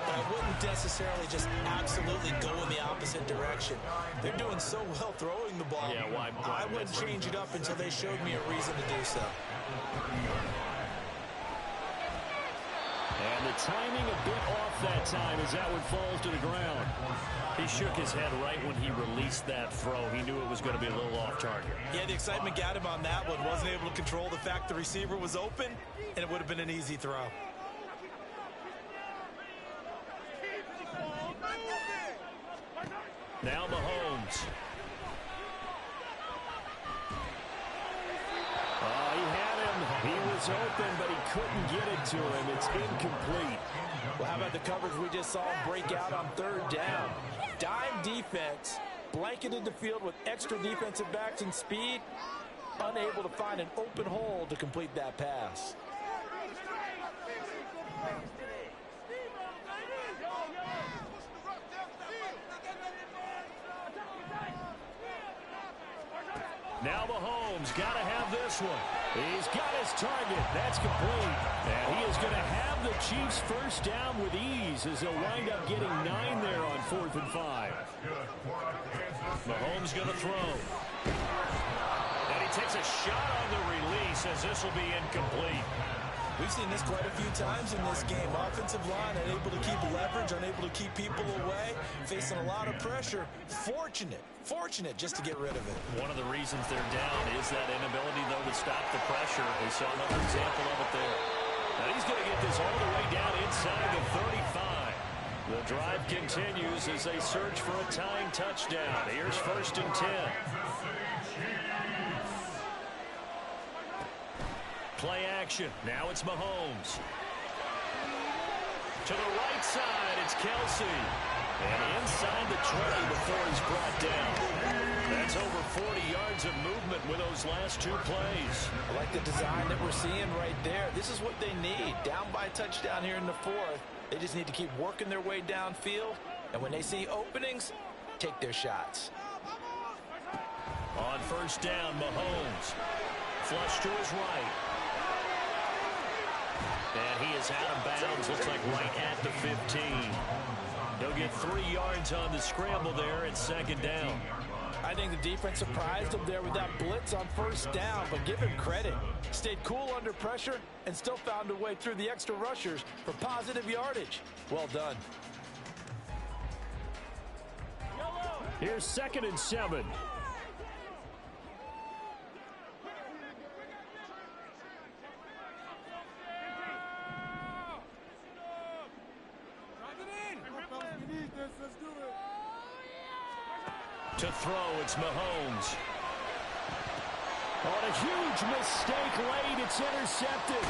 but I wouldn't necessarily just absolutely go in the opposite direction. They're doing so well throwing the ball. Yeah, why? I wouldn't change it up until they showed me a reason to do so. And the timing a bit off that time as that one falls to the ground. He shook his head right when he released that throw. He knew it was going to be a little off target. Yeah, the excitement got him on that one. Wasn't able to control the fact the receiver was open, and it would have been an easy throw. Now Mahomes. He was open, but he couldn't get it to him. It's incomplete. Well, how about the coverage we just saw him break out on 3rd down? Dime defense, blanketed the field with extra defensive backs and speed, unable to find an open hole to complete that pass. Now Mahomes got to have this one. He's got his target. That's complete. And he is going to have the Chiefs first down with ease as they'll wind up getting 9 there on 4th and 5. Mahomes going to throw. And he takes a shot on the release as this will be incomplete. We've seen this quite a few times in this game. Offensive line unable to keep leverage, unable to keep people away, facing a lot of pressure. Fortunate just to get rid of it. One of the reasons they're down is that inability, though, to stop the pressure. We saw another example of it there. Now he's going to get this all the way down inside the 35. The drive continues as they search for a tying touchdown. Here's 1st and 10. Play action. Now it's Mahomes. To the right side, it's Kelsey. And inside the 20 before he's brought down. That's over 40 yards of movement with those last 2 plays. I like the design that we're seeing right there. This is what they need. Down by a touchdown here in the 4th. They just need to keep working their way downfield. And when they see openings, take their shots. On 1st down, Mahomes. Flush to his right. And he is out of bounds, looks like right at the 15. He'll get 3 yards on the scramble there at 2nd down. I think the defense surprised him there with that blitz on 1st down, but give him credit. Stayed cool under pressure and still found a way through the extra rushers for positive yardage. Well done. Here's 2nd and 7. To throw, it's Mahomes. On a huge mistake late, it's intercepted.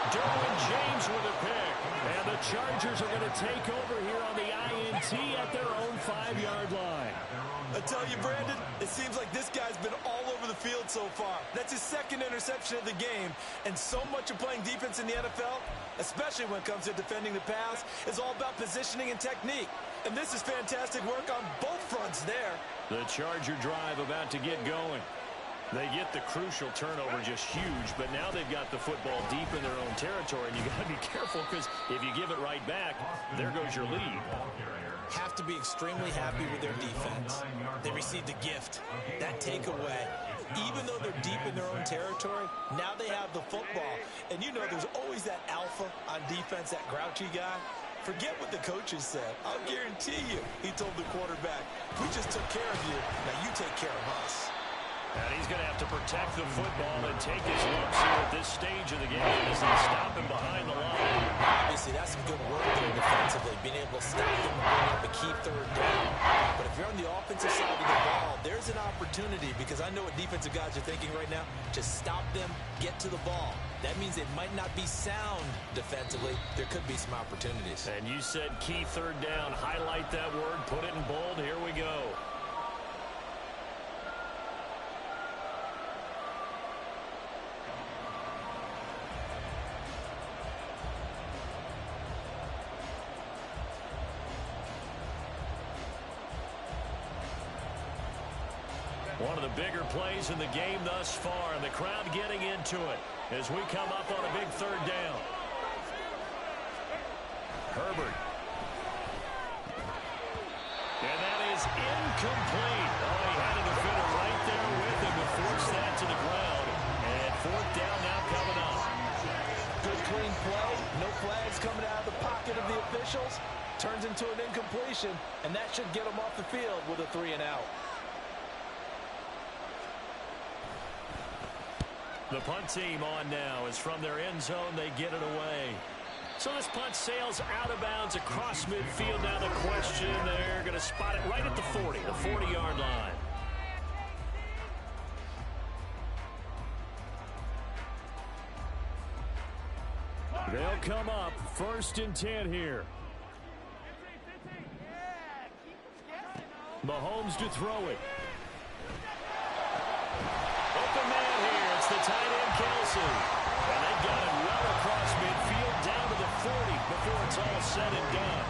Derwin James with a pick. And the Chargers are going to take over here on the INT at their own 5-yard line. I tell you, Brandon, it seems like this guy's been all over the field so far. That's his 2nd interception of the game. And so much of playing defense in the NFL, especially when it comes to defending the pass, is all about positioning and technique. And this is fantastic work on both fronts there. The Charger drive about to get going. They get the crucial turnover, just huge, but now they've got the football deep in their own territory, and you got to be careful because if you give it right back, there goes your lead. Have to be extremely happy with their defense. They received a gift. That takeaway even though they're deep in their own territory, now they have the football. And you know there's always that alpha on defense, that grouchy guy. Forget what the coaches said. I'll guarantee you, he told the quarterback, we just took care of you, now you take care of us. And he's going to have to protect the football and take his lumps here at this stage of the game as they stop him behind the line. Obviously, that's some good work there defensively, being able to stop them and bring up a key third down. But if you're on the offensive side of the ball, there's an opportunity, because I know what defensive guys are thinking right now, to stop them, get to the ball. That means it might not be sound defensively. There could be some opportunities. And you said key third down. Highlight that word, put it in bold. Here we go. One of the bigger plays in the game thus far, and the crowd getting into it as we come up on a big third down. Herbert. And that is incomplete. Oh, he had a defender right there with him to force that to the ground. And fourth down now coming up. Good clean play. No flags coming out of the pocket of the officials. Turns into an incompletion, and that should get them off the field with a 3-and-out. The punt team on now is from their end zone. They get it away. So this punt sails out of bounds across midfield. Now the question, they're going to spot it right at the 40, the 40-yard line. They'll come up 1st and 10 here. Mahomes to throw it. Open man here. It's the tight end, Kelsey. And they got it well across midfield down to the 40 before it's all said and done.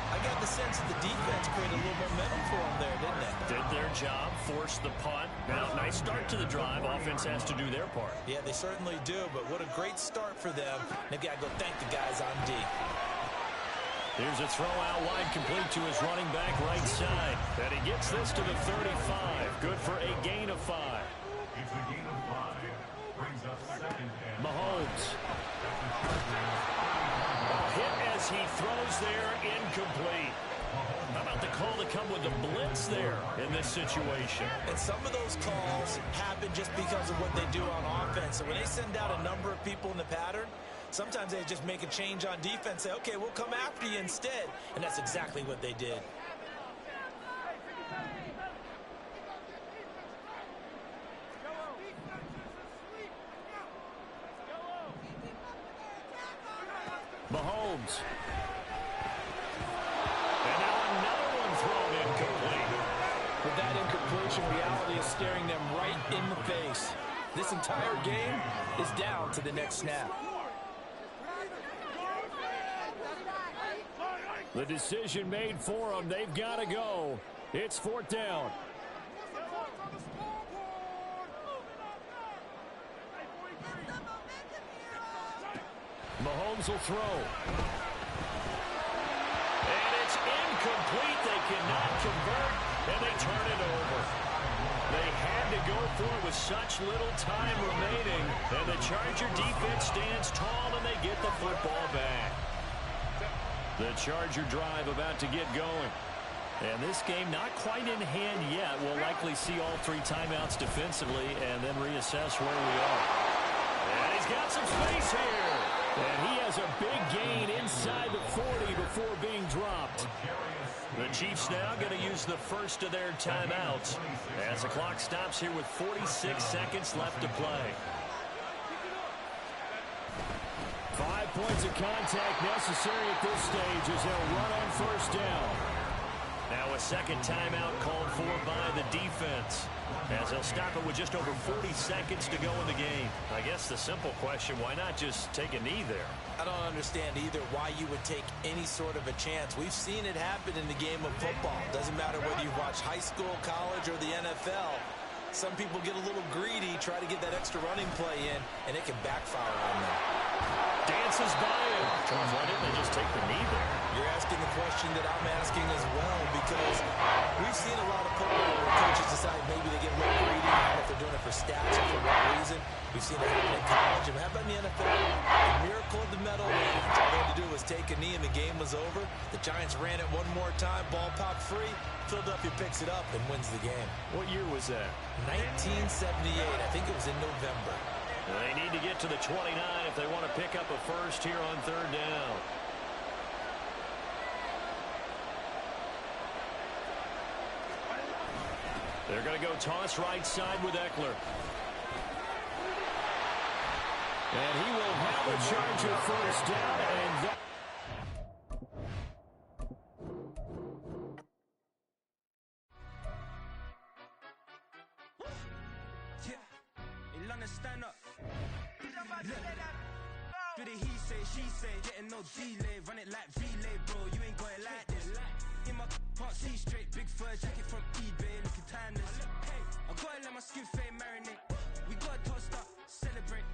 I got the sense that the defense created a little momentum for them there, didn't they? Did their job, forced the punt. Now, nice start to the drive. Offense has to do their part. Yeah, they certainly do, but what a great start for them. They've got to go thank the guys on D. Here's a throw out wide, complete to his running back right side. And he gets this to the 35. Good for a gain of 5. It's a gain of 5. Brings up 2nd and Mahomes. A hit as he throws there, incomplete. How about the call to come with the blitz there in this situation? And some of those calls happen just because of what they do on offense. So when they send out a number of people in the pattern, sometimes they just make a change on defense, say, okay, we'll come after you instead. And that's exactly what they did. Mahomes. And now another one thrown incomplete. With that incompletion, reality is staring them right in the face. This entire game is down to the next snap. The decision made for them. They've got to go. It's 4th down. Mahomes will throw. And it's incomplete. They cannot convert, and they turn it over. They had to go for it with such little time remaining. And the Charger defense stands tall, and they get the football back. The Charger drive about to get going. And this game not quite in hand yet. We'll likely see all 3 timeouts defensively and then reassess where we are. And he's got some space here. And he has a big gain inside the 40 before being dropped. The Chiefs now going to use the first of their timeouts as the clock stops here with 46 seconds left to play. 5 points of contact necessary at this stage as they'll run on 1st down. Now a second timeout called for by the defense as they'll stop it with just over 40 seconds to go in the game. I guess the simple question, why not just take a knee there? I don't understand either why you would take any sort of a chance. We've seen it happen in the game of football. Doesn't matter whether you watch high school, college, or the NFL. Some people get a little greedy, try to get that extra running play in, and it can backfire on them. Dances by him. Why didn't they just take the knee there? You're asking the question that I'm asking as well, because we've seen a lot of football where coaches decide maybe they get a little greedy. If they're doing a for stats and for what reason. We've seen it happen in college. And how about in the NFL? The miracle of the Meadowlands. All they had to do was take a knee and the game was over. The Giants ran it one more time. Ball popped free. Philadelphia picks it up and wins the game. What year was that? 1978. I think it was in November. They need to get to the 29 if they want to pick up a first here on third down. They're going to go toss right side with Eckler. And he will have a Charger first down, and that... Stand up. Do the he say, she say, getting no delay, run it like relay, bro. You ain't got it like this. In my can't see straight, big fur jacket from eBay, looking timeless. I gotta let my skin fade marinate. We gotta toast up, celebrate.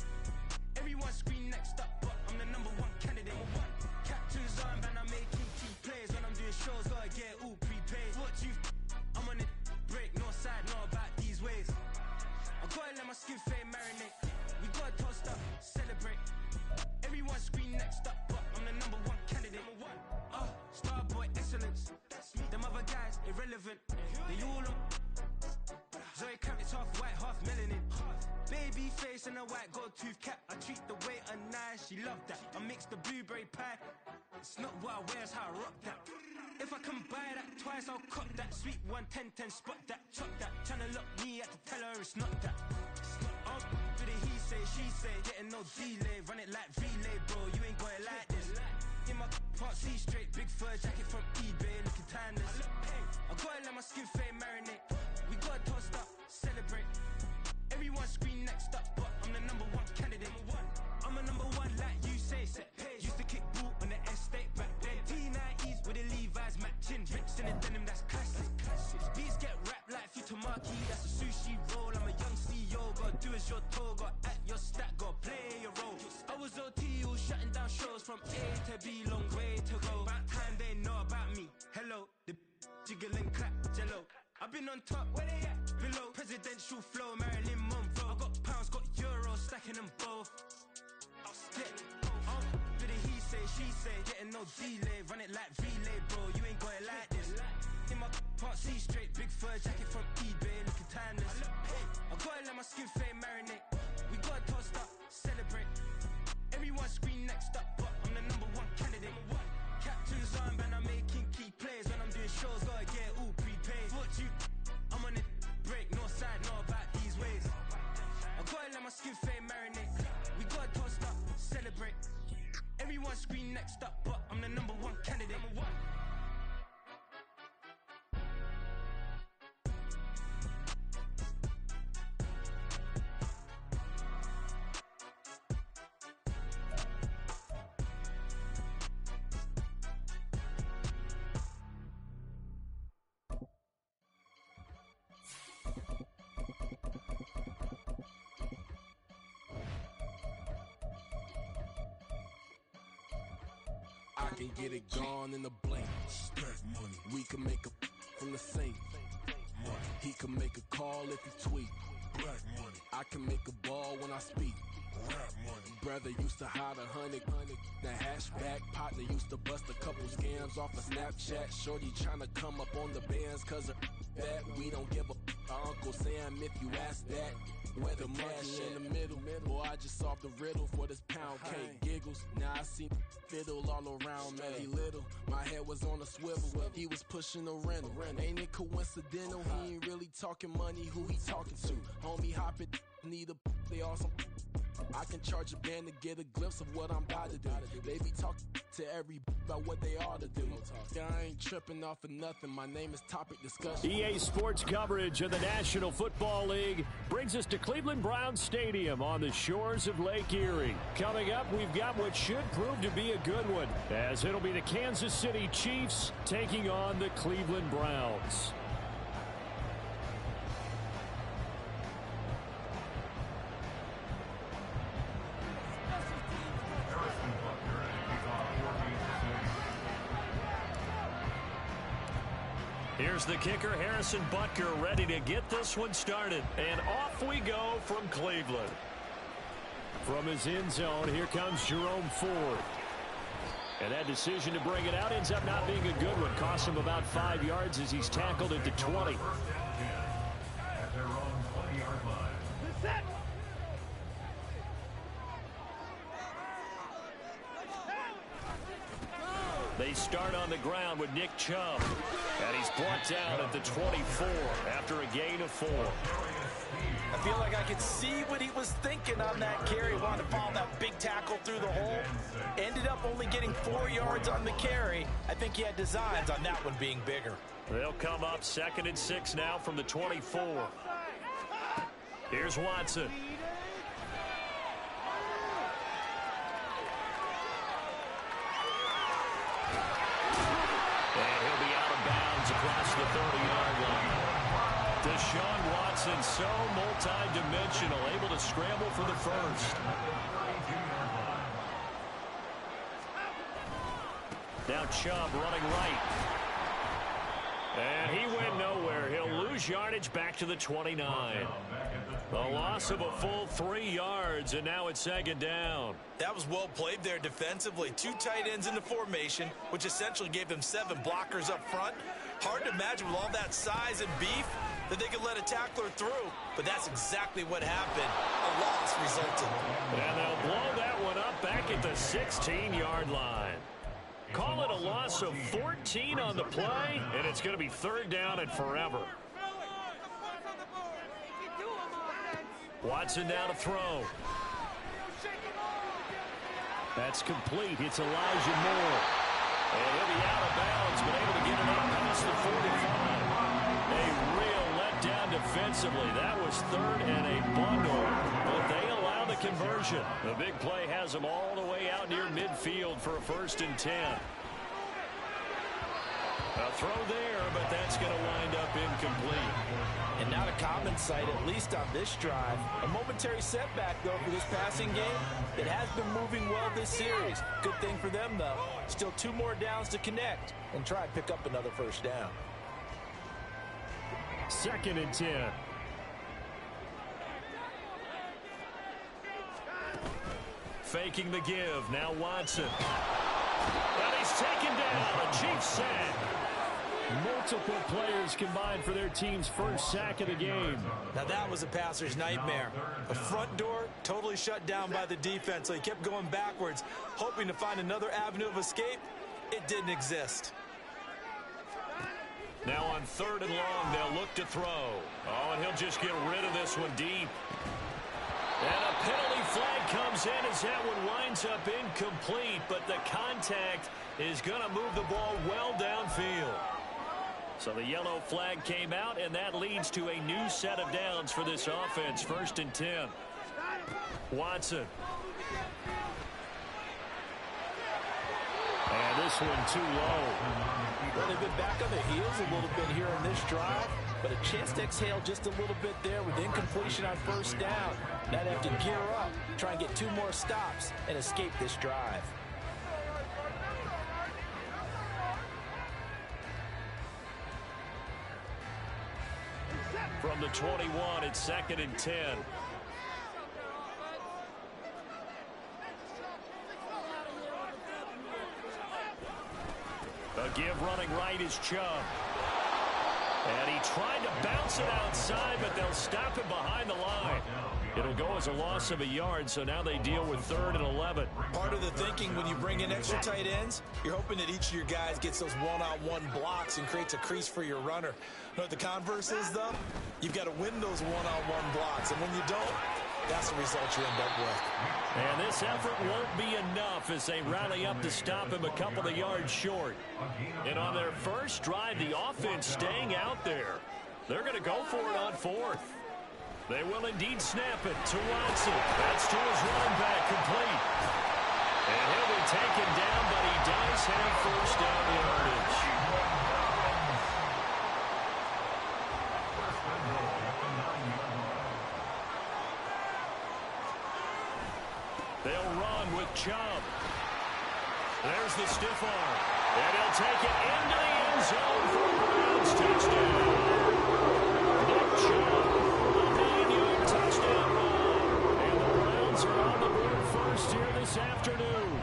Everyone scream next up, but I'm the #1 candidate. Captain's arm, and I'm making key plays. When I'm doing shows, gotta get all prepaid. What you I'm on it, break, no side, know about these ways. I gotta let my skin fade marinate. We gotta toast up, celebrate. Everyone scream next up, but I'm the #1 candidate. Starboy excellence. Them other guys irrelevant. They all on. Zoe Kravitz half white, half melanin. Baby face and a white gold tooth cap. I treat the waiter nice, she loved that. I mix the blueberry pie. It's not what I wear, it's how I rock that. If I can buy that twice, I'll cut that. Sweet 110, spot that, chop that. Tryna lock me at the teller, it's not that. Do the he say, she say, getting no delay. Run it like relay, bro, you ain't got it like this. In my can't see straight, big fur jacket from eBay, looking timeless. I gotta let my skin fade marinate. We gotta toast up, celebrate. Everyone scream next up, but I'm the #1 candidate. I'm a #1 like you say, set page. Used to kick ball on the estate back then. T90s with the Levi's matching. Rips in the denim, that's classic. Beats get wrapped like Futamaki, that's a sushi roll. I'm a young CEO, gotta do as you're told. Gotta act your stat, gotta play your role. I was OT, all shutting down shows from A to B, long way to go. About time they know about me. Hello, the jiggle and clap, jello. I've been on top, where they at? Below, presidential flow, Marilyn Monroe. I got pounds, got euros, stacking them both. Do the he say, she say, getting no delay, run it like relay, bro. You ain't got it like this. In my can't see straight, big fur jacket from eBay, looking timeless. I gotta let my skin fade marinate. We gotta toast up, celebrate. Everyone scream next up, but I'm the #1 candidate. Captain's arm, and I'm making key plays. When I'm doing shows, gotta get all prepaid. What you I'm on it, break, no side, know about these ways. I gotta let my skin fade marinate. We gotta toast up, celebrate. Everyone scream next up, but I'm the #1 candidate. I can get it gone in a blink. Money. We can make a from the sink. Money. He can make a call if he tweet. Black money. I can make a ball when I speak. Rap money. Brother used to hide 100. The hashback partner used to bust a couple scams off of Snapchat. Shorty tryna come up on the bands cause of that. We don't give a Uncle Sam if you ask that. Where the money in the middle. Boy, I just solved the riddle for this pound cake. Giggles, now I see fiddle all around, man. He little, my head was on a swivel. He was pushing a rental. Ain't it coincidental? He ain't really talking money, who he talking to? Homie hopping, need a, they awesome. I can charge a band to get a glimpse of what I'm about to do. They be talking to every about what they ought to do. I ain't tripping off of nothing. My name is Topic Discussion. EA Sports coverage of the National Football League brings us to Cleveland Browns Stadium on the shores of Lake Erie. Coming up, we've got what should prove to be a good one, as it'll be the Kansas City Chiefs taking on the Cleveland Browns. Here's the kicker, Harrison Butker, ready to get this one started. And off we go from Cleveland. From his end zone, here comes Jerome Ford. And that decision to bring it out ends up not being a good one. Costs him about 5 yards as he's tackled at the 20. At their own 20-yard line. They start on the ground with Nick Chubb. And he's brought down at the 24 after a gain of 4. I feel like I could see what he was thinking on that carry. Wanted to follow that big tackle through the hole. Ended up only getting 4 yards on the carry. I think he had designs on that one being bigger. They'll come up 2nd and 6 now from the 24. Here's Watson. And he'll be out of bounds across the 30-yard line. Deshaun Watson, so multi-dimensional, able to scramble for the first. Now Chubb running right. And he went nowhere. He'll lose yardage back to the 29. A loss of a full 3 yards, and now it's 2nd down. That was well played there defensively. 2 tight ends in the formation, which essentially gave them 7 blockers up front. Hard to imagine with all that size and beef that they could let a tackler through, but that's exactly what happened. A loss resulted. And they'll blow that one up back at the 16-yard line. Call it a loss of 14 on the play, and it's going to be 3rd down and forever. Watson now to throw. That's complete. It's Elijah Moore. And he'll be out of bounds, but able to get it up past the 45. A real letdown defensively. That was 3rd and a bundle, but they allow the conversion. The big play has them all the way out near midfield for a 1st and 10. A throw there, but that's going to wind up incomplete. And not a common sight, at least on this drive. A momentary setback, though, for this passing game that has been moving well this series. Good thing for them, though. Still 2 more downs to connect and try and pick up another 1st down. 2nd and 10. Faking the give. Now Watson. And he's taken down. A Chiefs sack. Multiple players combined for their team's first sack of the game. Now that was a passer's nightmare. The front door totally shut down by the defense, so he kept going backwards, hoping to find another avenue of escape. It didn't exist. Now on 3rd and long, they'll look to throw. Oh, and he'll just get rid of this one deep. And a penalty flag comes in as that one winds up incomplete, but the contact is going to move the ball well downfield. So the yellow flag came out, and that leads to a new set of downs for this offense. 1st and 10. Watson. And this one too low. Well, they've been back on their heels a little bit here in this drive, but a chance to exhale just a little bit there with incompletion on 1st down. Now they have to gear up, try and get 2 more stops, and escape this drive. From the 21, it's 2nd and 10. A give running right is Chubb. And he tried to bounce it outside, but they'll stop him behind the line. It'll go as a loss of a yard, so now they deal with 3rd and 11. Part of the thinking when you bring in extra tight ends, you're hoping that each of your guys gets those one-on-one blocks and creates a crease for your runner. You know what the converse is, though? You've got to win those one-on-one blocks, and when you don't, that's the result you end up with. And this effort won't be enough as they rally up to stop him a couple of yards short. And on their first drive, the offense staying out there. They're going to go for it on 4th. They will indeed snap it to Watson. That's to his running back, complete. And he'll be taken down, but he does have 1st down yardage. They'll run with Chubb. There's the stiff arm. And he'll take it into the end zone for a Browns touchdown. Nick Chubb, a 9-yard touchdown run. And the Browns are on the board first here this afternoon.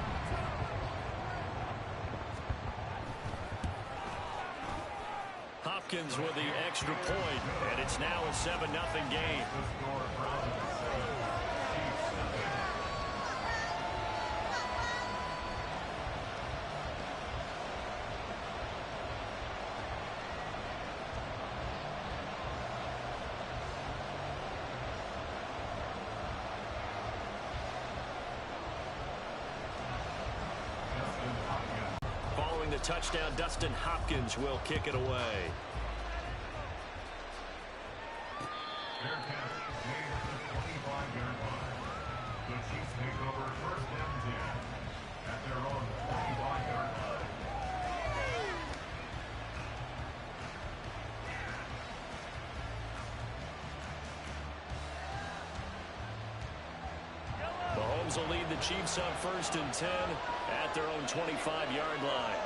Hopkins with the extra point, and it's now a 7-0 game. Following the touchdown, Dustin Hopkins will kick it away. Fair catch, made at the 25-yard line. The Chiefs take over first and 10 at their own 25-yard line. Mahomes will lead the Chiefs up first and 10 at their own 25-yard line.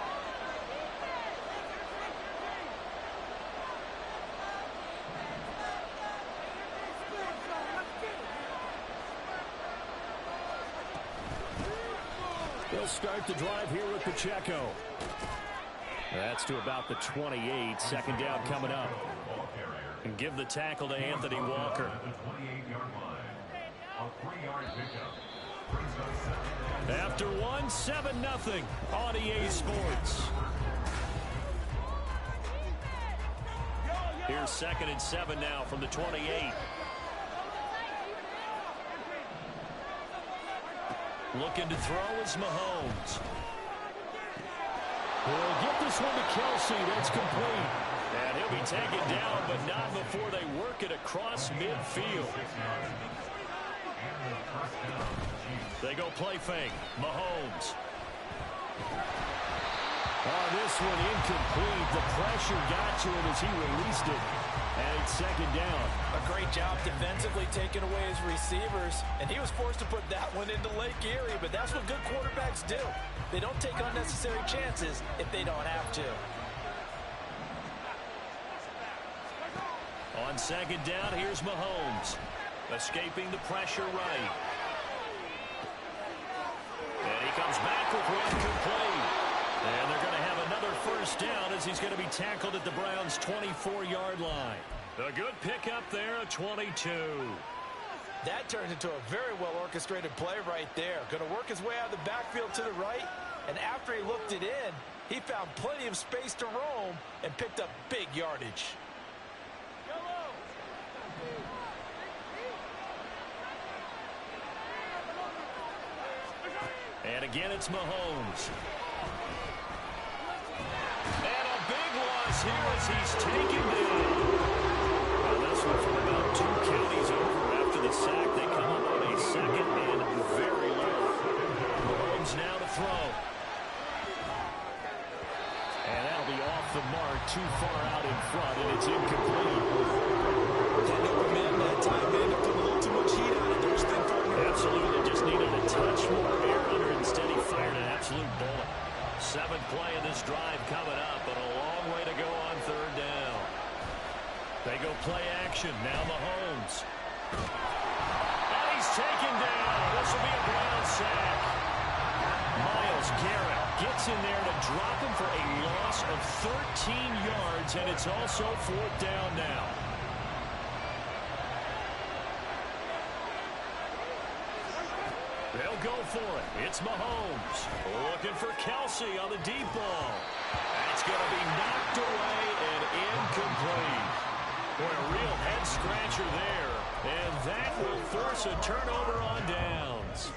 They'll start the drive here with Pacheco. That's to about the 28. Second down coming up. And give the tackle to Anthony Walker. At the 28-yard line. A 3-yard pickup. Brings up second down. After one, 7-0 on EA Sports. Here's 2nd and 7 now from the 28. Looking to throw is Mahomes. We'll get this one to Kelsey. That's complete. And he'll be taken down, but not before they work it across midfield. They go play fake. Mahomes. Oh, this one incomplete. The pressure got to him as he released it. And it's second down. A great job defensively taking away his receivers, and he was forced to put that one into Lake Erie, but that's what good quarterbacks do. They don't take unnecessary chances if they don't have to. On second down, here's Mahomes. Escaping the pressure right. And he comes back with one complete. And they're going to have another first down as he's going to be tackled at the Browns' 24-yard line. A good pickup there, a 22. That turns into a very well-orchestrated play right there. Going to work his way out of the backfield to the right, and after he looked it in, he found plenty of space to roam and picked up big yardage. And again, it's Mahomes. And a big loss here as he's taken down. Well, this one from about 2 counties over after the sack. They come up on a second and very low. Mahomes now to throw. And that'll be off the mark, too far out in front, and it's incomplete. That open man that time may end up putting a little too much heat on it. There's thin partner. Absolutely, just needed a touch more air under. Instead, he fired an absolute bullet. 7th play of this drive coming up, but a long way to go on third down. They go play action. Now Mahomes. And he's taken down. This will be a Brown sack. Myles Garrett gets in there to drop him for a loss of 13 yards, and it's also 4th down now. They'll go for it. It's Mahomes. Looking for Kelsey on the deep ball. That's going to be knocked away and incomplete. Boy, a real head-scratcher there. And that will force a turnover on downs.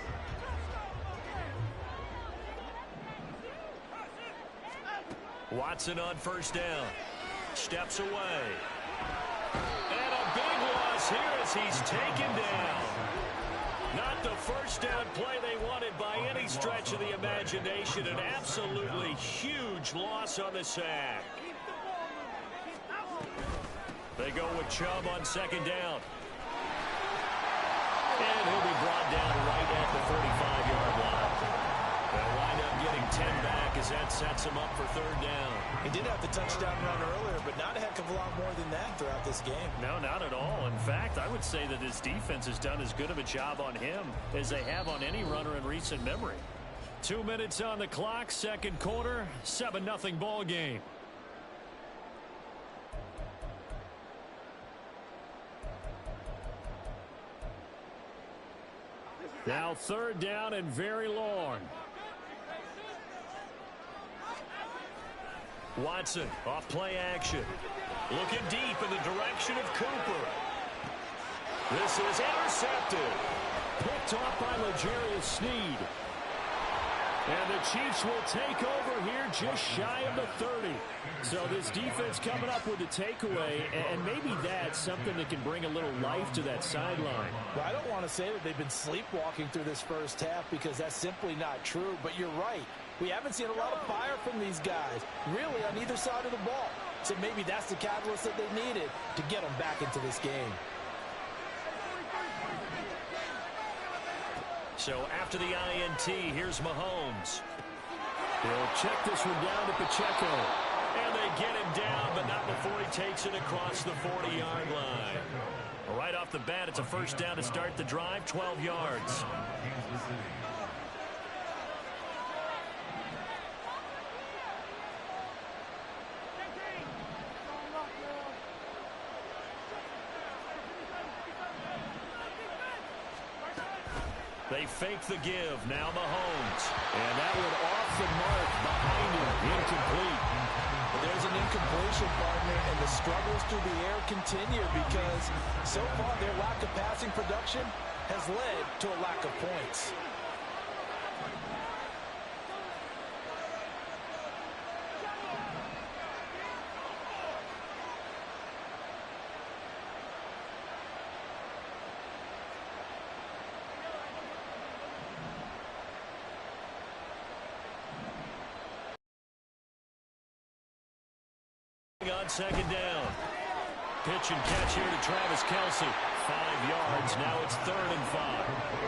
Watson on first down. Steps away. And a big loss here as he's taken down. Not the first down play they wanted by any stretch of the imagination. An absolutely huge loss on the sack. They go with Chubb on second down. And he'll be brought down right at the 45-yard line. They'll wind up getting 10 back as that sets him up for third down. He did have the touchdown run earlier, but not a heck of a lot more than that throughout this game. No, not at all. In fact, I would say that his defense has done as good of a job on him as they have on any runner in recent memory. 2 minutes on the clock, second quarter, 7-0 ball game. Now third down and very long. Watson off play action. Looking deep in the direction of Cooper. This is intercepted. Picked off by L'Jarius Sneed. And the Chiefs will take over here just shy of the 30. So this defense coming up with the takeaway, and maybe that's something that can bring a little life to that sideline. Well, I don't want to say that they've been sleepwalking through this first half because that's simply not true, but you're right. We haven't seen a lot of fire from these guys, really on either side of the ball. So maybe that's the catalyst that they needed to get them back into this game. So after the INT, here's Mahomes. He'll check this one down to Pacheco. And they get him down, but not before he takes it across the 40-yard line. Right off the bat, it's a first down to start the drive, 12 yards. They fake the give. Now Mahomes. And that one off the mark behind him. Incomplete. But there's an incompletion, partner, and the struggles through the air continue because so far their lack of passing production has led to a lack of points. On second down. Pitch and catch here to Travis Kelce. 5 yards. Now it's 3rd and 5.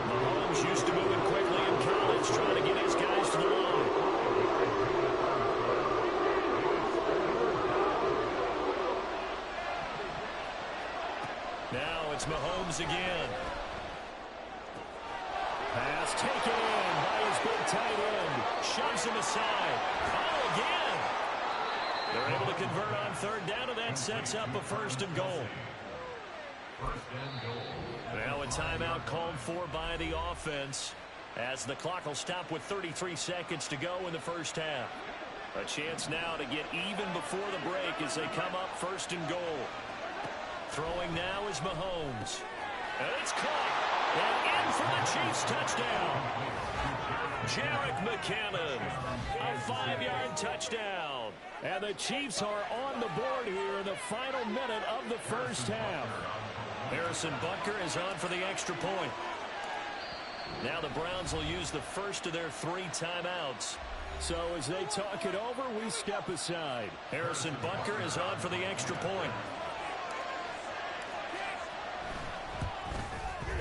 Mahomes used to moving quickly in college, trying to get his guys to the line. Now it's Mahomes again. Pass taken in by his big tight end. Shoves him aside. Oh, again. They're able to convert on third down, and that sets up a 1st and goal. Now a timeout called for by the offense as the clock will stop with 33 seconds to go in the first half. A chance now to get even before the break as they come up 1st and goal. Throwing now is Mahomes. And it's caught. And in for the Chiefs touchdown. Jerick McKinnon. A 5-yard touchdown. And the Chiefs are on the board here in the final minute of the first half. Harrison Butker is on for the extra point. Now the Browns will use the first of their 3 timeouts. So as they talk it over, we step aside. Harrison Butker is on for the extra point.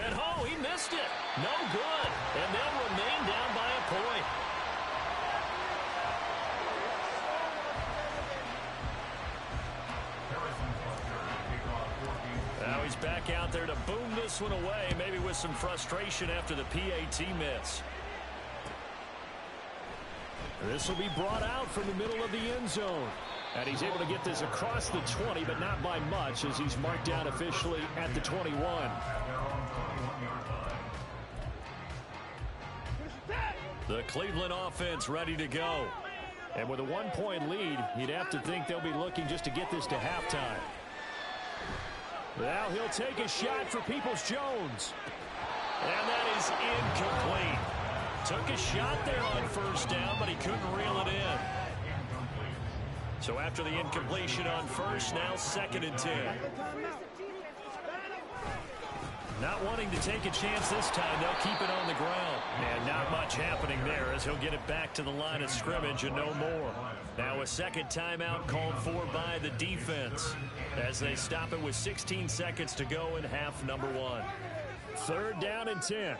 And oh, he missed it. No good. And they'll remain down by a point. Now he's back out there to boom this one away, maybe with some frustration after the PAT miss. This will be brought out from the middle of the end zone. And he's able to get this across the 20, but not by much as he's marked down officially at the 21. The Cleveland offense ready to go. And with a 1-point lead, you'd have to think they'll be looking just to get this to halftime. Now he'll take a shot for Peoples-Jones. And that is incomplete. Took a shot there on first down, but he couldn't reel it in. So after the incompletion on first, now 2nd and 10. Not wanting to take a chance this time, they'll keep it on the ground. And not much happening there as he'll get it back to the line of scrimmage and no more. Now a second timeout called for by the defense as they stop it with 16 seconds to go in half number 1. 3rd down and 10.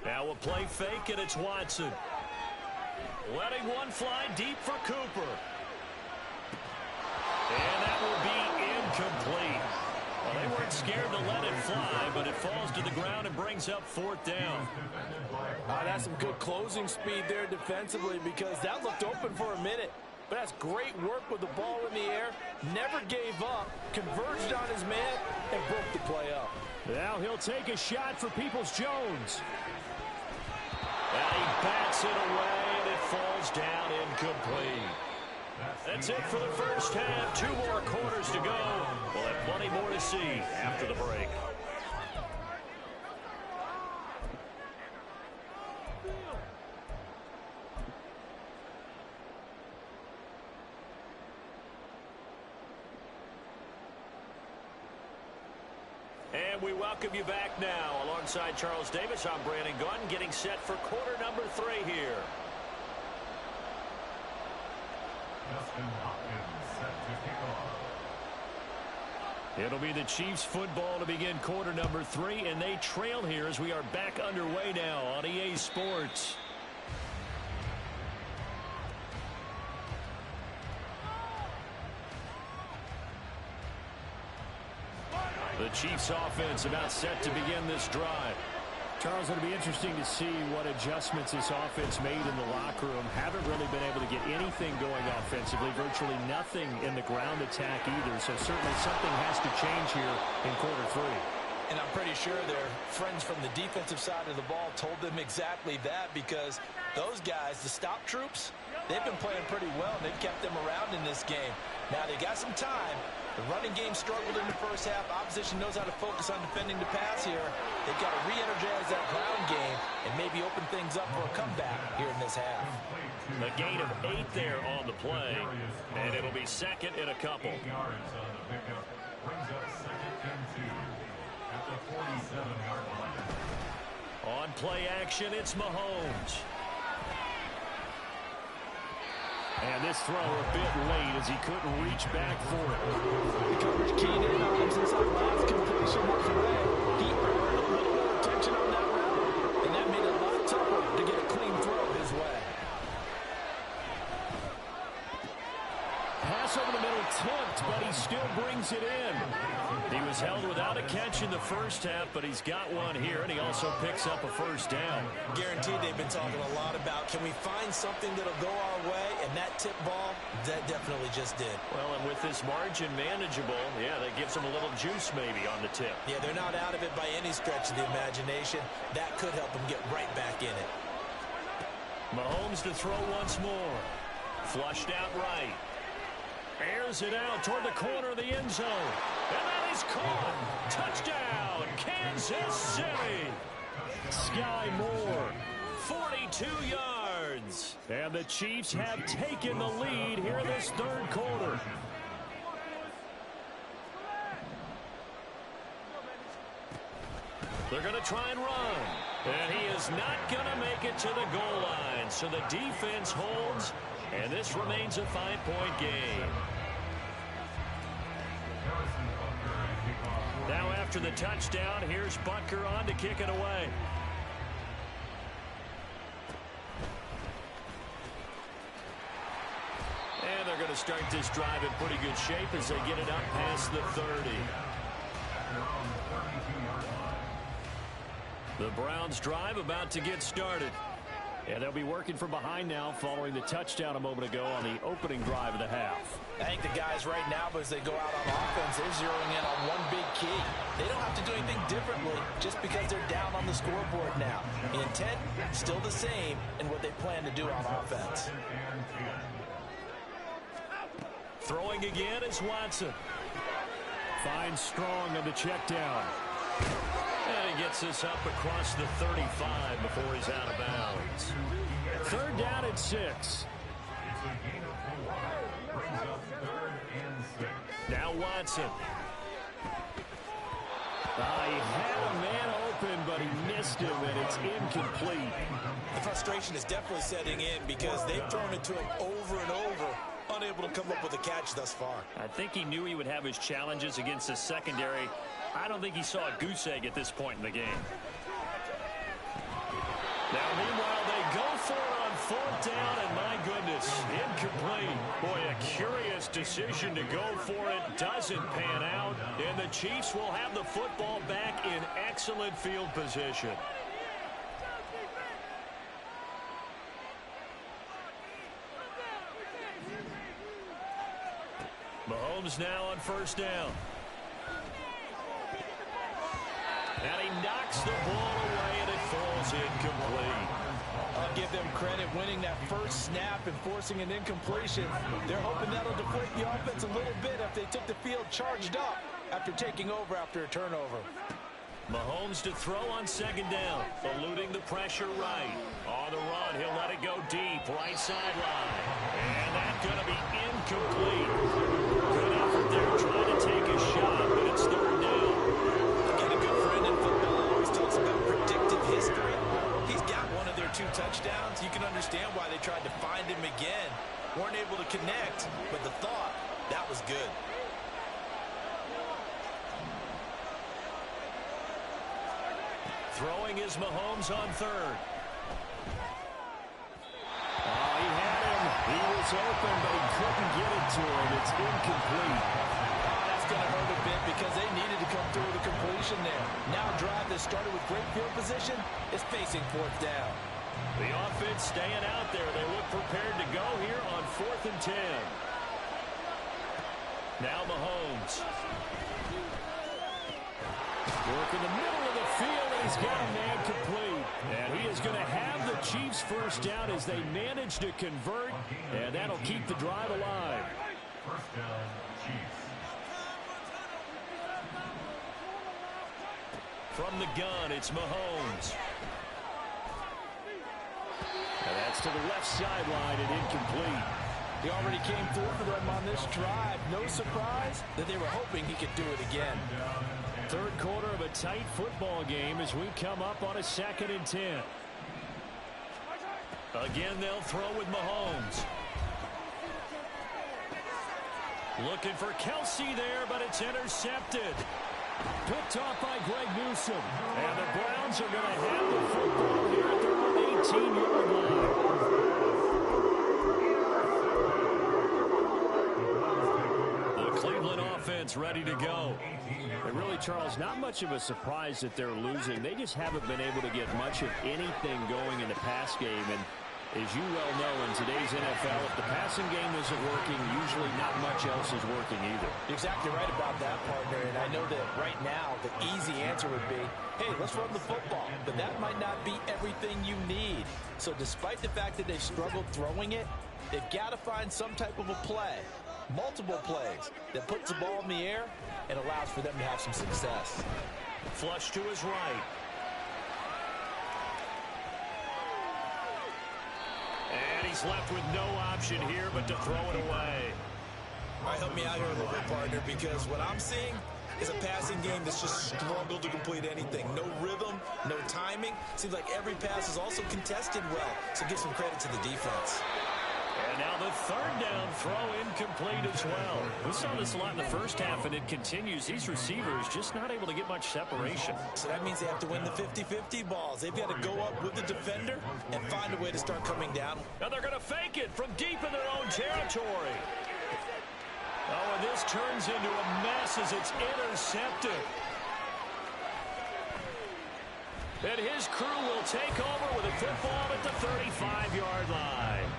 Now a play fake, and it's Watson. Letting one fly deep for Cooper. And that will be incomplete. Well, they weren't scared to let it fly, but it falls to the ground and brings up 4th down. That's some good closing speed there defensively, because that looked open for a minute. But that's great work with the ball in the air. Never gave up, converged on his man, and broke the play up. Now he'll take a shot for Peoples-Jones. And he bats it away, and it falls down incomplete. That's it for the first half. 2 more quarters to go. We'll have plenty more to see after the break. And we welcome you back now. Alongside Charles Davis, I'm Brandon Gunn, getting set for quarter number 3 here. Justin Hopkins set to kick off. It'll be the Chiefs football to begin quarter number 3, and they trail here as we are back underway now on EA Sports. The Chiefs offense about set to begin this drive. Charles, it'll be interesting to see what adjustments this offense made in the locker room. Haven't really been able to get anything going offensively, virtually nothing in the ground attack either. So certainly something has to change here in quarter 3. And I'm pretty sure their friends from the defensive side of the ball told them exactly that, because those guys, the stop troops, they've been playing pretty well, and they've kept them around in this game. Now they got some time. The running game struggled in the first half. Opposition knows how to focus on defending the pass here. They've got to re-energize that ground game and maybe open things up for a comeback here in this half. A gain of 8 there on the play, and it'll be second in a couple. 8 yards on the pickup. Brings up 2nd and 2 at the 47-yard line. On play action, it's Mahomes. And this throw a bit late as he couldn't reach back for it. The coverage keyed in on him since that last completion was away. He earned a little more attention on that route, and that made it a lot tougher to get a clean throw his way. Pass over the middle tipped, but he still brings it in. He was held without a catch in the first half, but he's got one here, and he also picks up a first down. Guaranteed they've been talking a lot about, can we find something that'll go our way? And that tip ball, that definitely just did. Well, and with this margin manageable, yeah, that gives them a little juice maybe on the tip. Yeah, they're not out of it by any stretch of the imagination. That could help them get right back in it. Mahomes to throw once more. Flushed out right. Airs it out toward the corner of the end zone. And that is caught. Touchdown, Kansas City. Sky Moore. 42 yards. And the Chiefs have taken the lead here in this third quarter. They're going to try and run. And he is not going to make it to the goal line. So the defense holds, and this remains a 5-point game. Now after the touchdown, here's Butker on to kick it away. And they're going to start this drive in pretty good shape as they get it up past the 30. The Browns drive about to get started. And they'll be working from behind now following the touchdown a moment ago on the opening drive of the half. I think the guys right now, as they go out on offense, they're zeroing in on one big key. They don't have to do anything differently just because they're down on the scoreboard now. The intent, still the same in what they plan to do on offense. Throwing again is Watson. Finds Strong on the check down. And he gets this up across the 35 before he's out of bounds. Third down at 6. It's a gain of 4. Brings up 3rd and 6. Now Watson. He had a man open, but he missed him, and it's incomplete. The frustration is definitely setting in because they've thrown it to him over and over, unable to come up with a catch thus far. I think he knew he would have his challenges against the secondary. I don't think he saw a goose egg at this point in the game. Now, meanwhile, they go for it on fourth down, and my goodness, incomplete. Boy, a curious decision to go for it. Doesn't pan out, and the Chiefs will have the football back in excellent field position. Mahomes now on first down. And he knocks the ball away, and it falls incomplete. I'll give them credit winning that first snap and forcing an incompletion. They're hoping that'll deflate the offense a little bit if they took the field charged up after taking over after a turnover. Mahomes to throw on second down, eluding the pressure right. On the run, he'll let it go deep, right sideline. And that's going to be incomplete. Good effort there, trying to take a shot, but it's third down. Again, a good friend in football always talks about predictive history. He's got one of their 2 touchdowns. You can understand why they tried to find him again. Weren't able to connect, but the thought, that was good. Throwing is Mahomes on third. Oh, he had him. He was open, but he couldn't get it to him. It's incomplete. Oh, that's going to hurt a bit because they needed to come through with a completion there. Now a drive that started with great field position is facing fourth down. The offense staying out there. They look prepared to go here on 4th and 10. Now Mahomes. Work in the middle of the field, and he's got a man complete. And he is going to have the Chiefs first down as they manage to convert, and that'll keep the drive alive. First down, Chiefs. From the gun, it's Mahomes. And that's to the left sideline and incomplete. He already came through for them on this drive. No surprise that they were hoping he could do it again. Third quarter of a tight football game as we come up on a 2nd and 10. Again, they'll throw with Mahomes. Looking for Kelsey there, but it's intercepted. Picked off by Greg Newsome. And the Browns are going to have the football here at their own 18-yard line. Offense ready to go. And really, Charles, not much of a surprise that they're losing. They just haven't been able to get much of anything going in the pass game. And as you well know, in today's NFL, if the passing game isn't working, usually not much else is working either. You're exactly right about that, partner. And I know that right now the easy answer would be, hey, let's run the football. But that might not be everything you need. So despite the fact that they've struggled throwing it, they've got to find some type of a play. Multiple plays that puts the ball in the air and allows for them to have some success. Flush to his right. And he's left with no option here but to throw it away. All right, help me out here a little bit, partner, because what I'm seeing is a passing game that's just struggled to complete anything. No rhythm, no timing. Seems like every pass is also contested well, so give some credit to the defense. And now the third down throw incomplete as well. We saw this a lot in the first half, and it continues. These receivers just not able to get much separation. So that means they have to win the 50-50 balls. They've got to go up with the defender and find a way to start coming down. Now they're going to fake it from deep in their own territory. Oh, and this turns into a mess as it's intercepted. And his crew will take over with a football at the 35-yard line.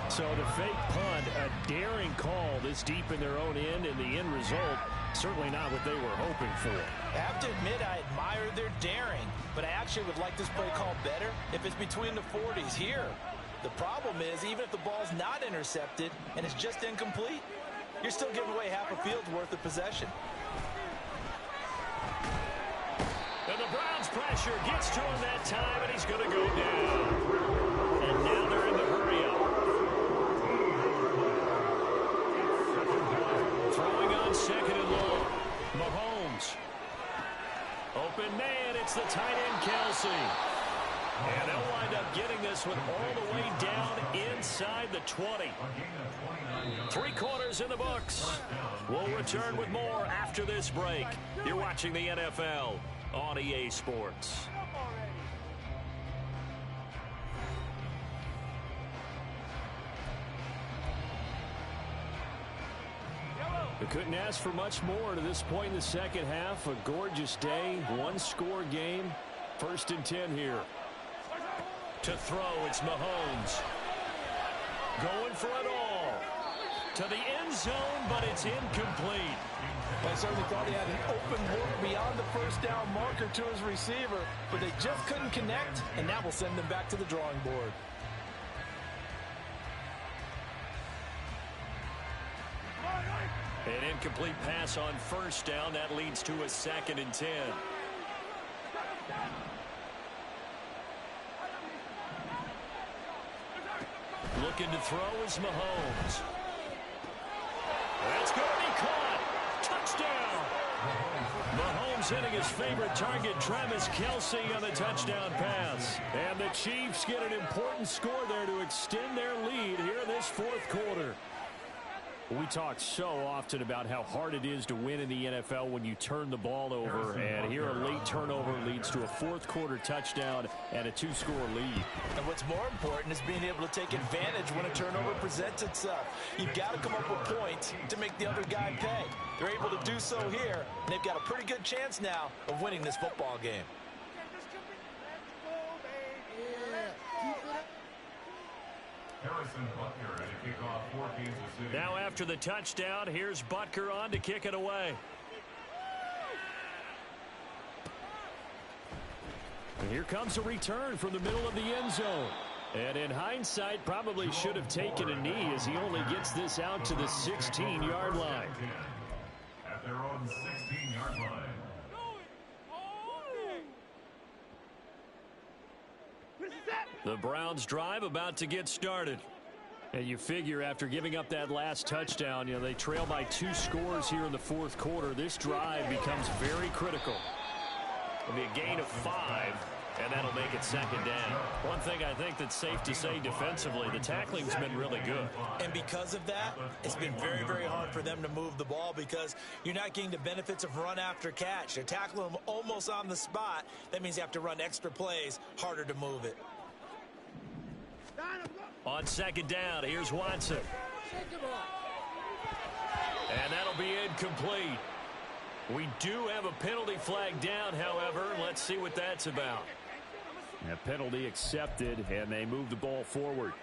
So the fake punt, a daring call this deep in their own end, and the end result, certainly not what they were hoping for. I have to admit, I admire their daring, but I actually would like this play called better if it's between the 40s here. The problem is, even if the ball's not intercepted and it's just incomplete, you're still giving away half a field's worth of possession. And the Browns' pressure gets to him that time, and he's going to go down. And now they're in the hurry-up. Throwing on second and long. Mahomes. Open man, it's the tight end, Kelsey. And they'll wind up getting this one all the way down inside the 20. 3 quarters in the books. We'll return with more after this break. You're watching the NFL on EA Sports. We couldn't ask for much more to this point in the second half. A gorgeous day, one-score game. 1st and 10 here. To throw, it's Mahomes. Going for it all. To the end zone, but it's incomplete. I certainly thought he had an open look beyond the first down marker to his receiver, but they just couldn't connect, and that will send them back to the drawing board. An incomplete pass on 1st down. That leads to a 2nd and 10. Looking to throw is Mahomes. That's going to be caught. Touchdown. Mahomes hitting his favorite target, Travis Kelce, on the touchdown pass. And the Chiefs get an important score there to extend their lead here in this 4th quarter. We talk so often about how hard it is to win in the NFL when you turn the ball over, and here a late turnover leads to a 4th quarter touchdown and a 2-score lead. And what's more important is being able to take advantage when a turnover presents itself. You've got to come up with points to make the other guy pay. They're able to do so here, and they've got a pretty good chance now of winning this football game. Now after the touchdown, here's Butker on to kick it away. And here comes a return from the middle of the end zone. And in hindsight, probably should have taken a knee as he only gets this out to the 16-yard line. At their own 16-yard line. The Browns drive about to get started. And you figure after giving up that last touchdown, they trail by 2 scores here in the 4th quarter. This drive becomes very critical. It'll be a gain of 5, and that'll make it 2nd down. One thing I think that's safe to say defensively, the tackling's been really good. And because of that, it's been very, very hard for them to move the ball because you're not getting the benefits of run after catch. They're tackling them almost on the spot. That means you have to run extra plays, harder to move it. On 2nd down, here's Watson. And that'll be incomplete. We do have a penalty flag down, however. Let's see what that's about. A penalty accepted, and they move the ball forward.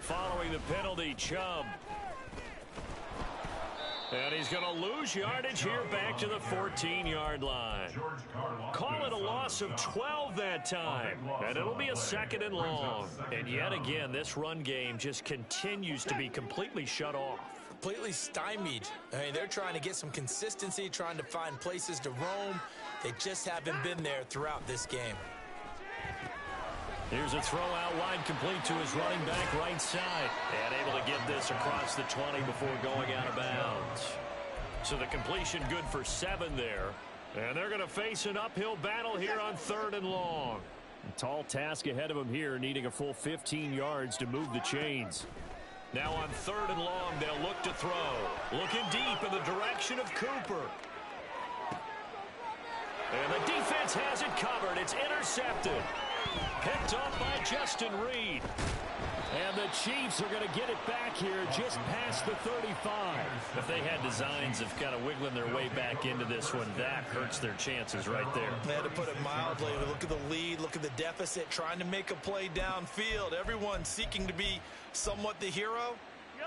Following the penalty, Chubb. And he's going to lose yardage here back to the 14-yard line. Call it a loss of 12 that time. And it'll be a 2nd and long. And yet again, this run game just continues to be completely shut off. Completely stymied. I mean, they're trying to get some consistency, trying to find places to roam. They just haven't been there throughout this game. Here's a throw out wide, complete to his running back right side. And able to get this across the 20 before going out of bounds. So the completion good for 7 there. And they're going to face an uphill battle here on 3rd and long. A tall task ahead of them here, needing a full 15 yards to move the chains. Now on 3rd and long, they'll look to throw. Looking deep in the direction of Cooper. And the defense has it covered. It's intercepted. Picked off by Justin Reed. And the Chiefs are going to get it back here just past the 35. If they had designs of kind of wiggling their way back into this one, that hurts their chances right there. They had to put it mildly. Look at the lead. Look at the deficit. Trying to make a play downfield. Everyone seeking to be somewhat the hero.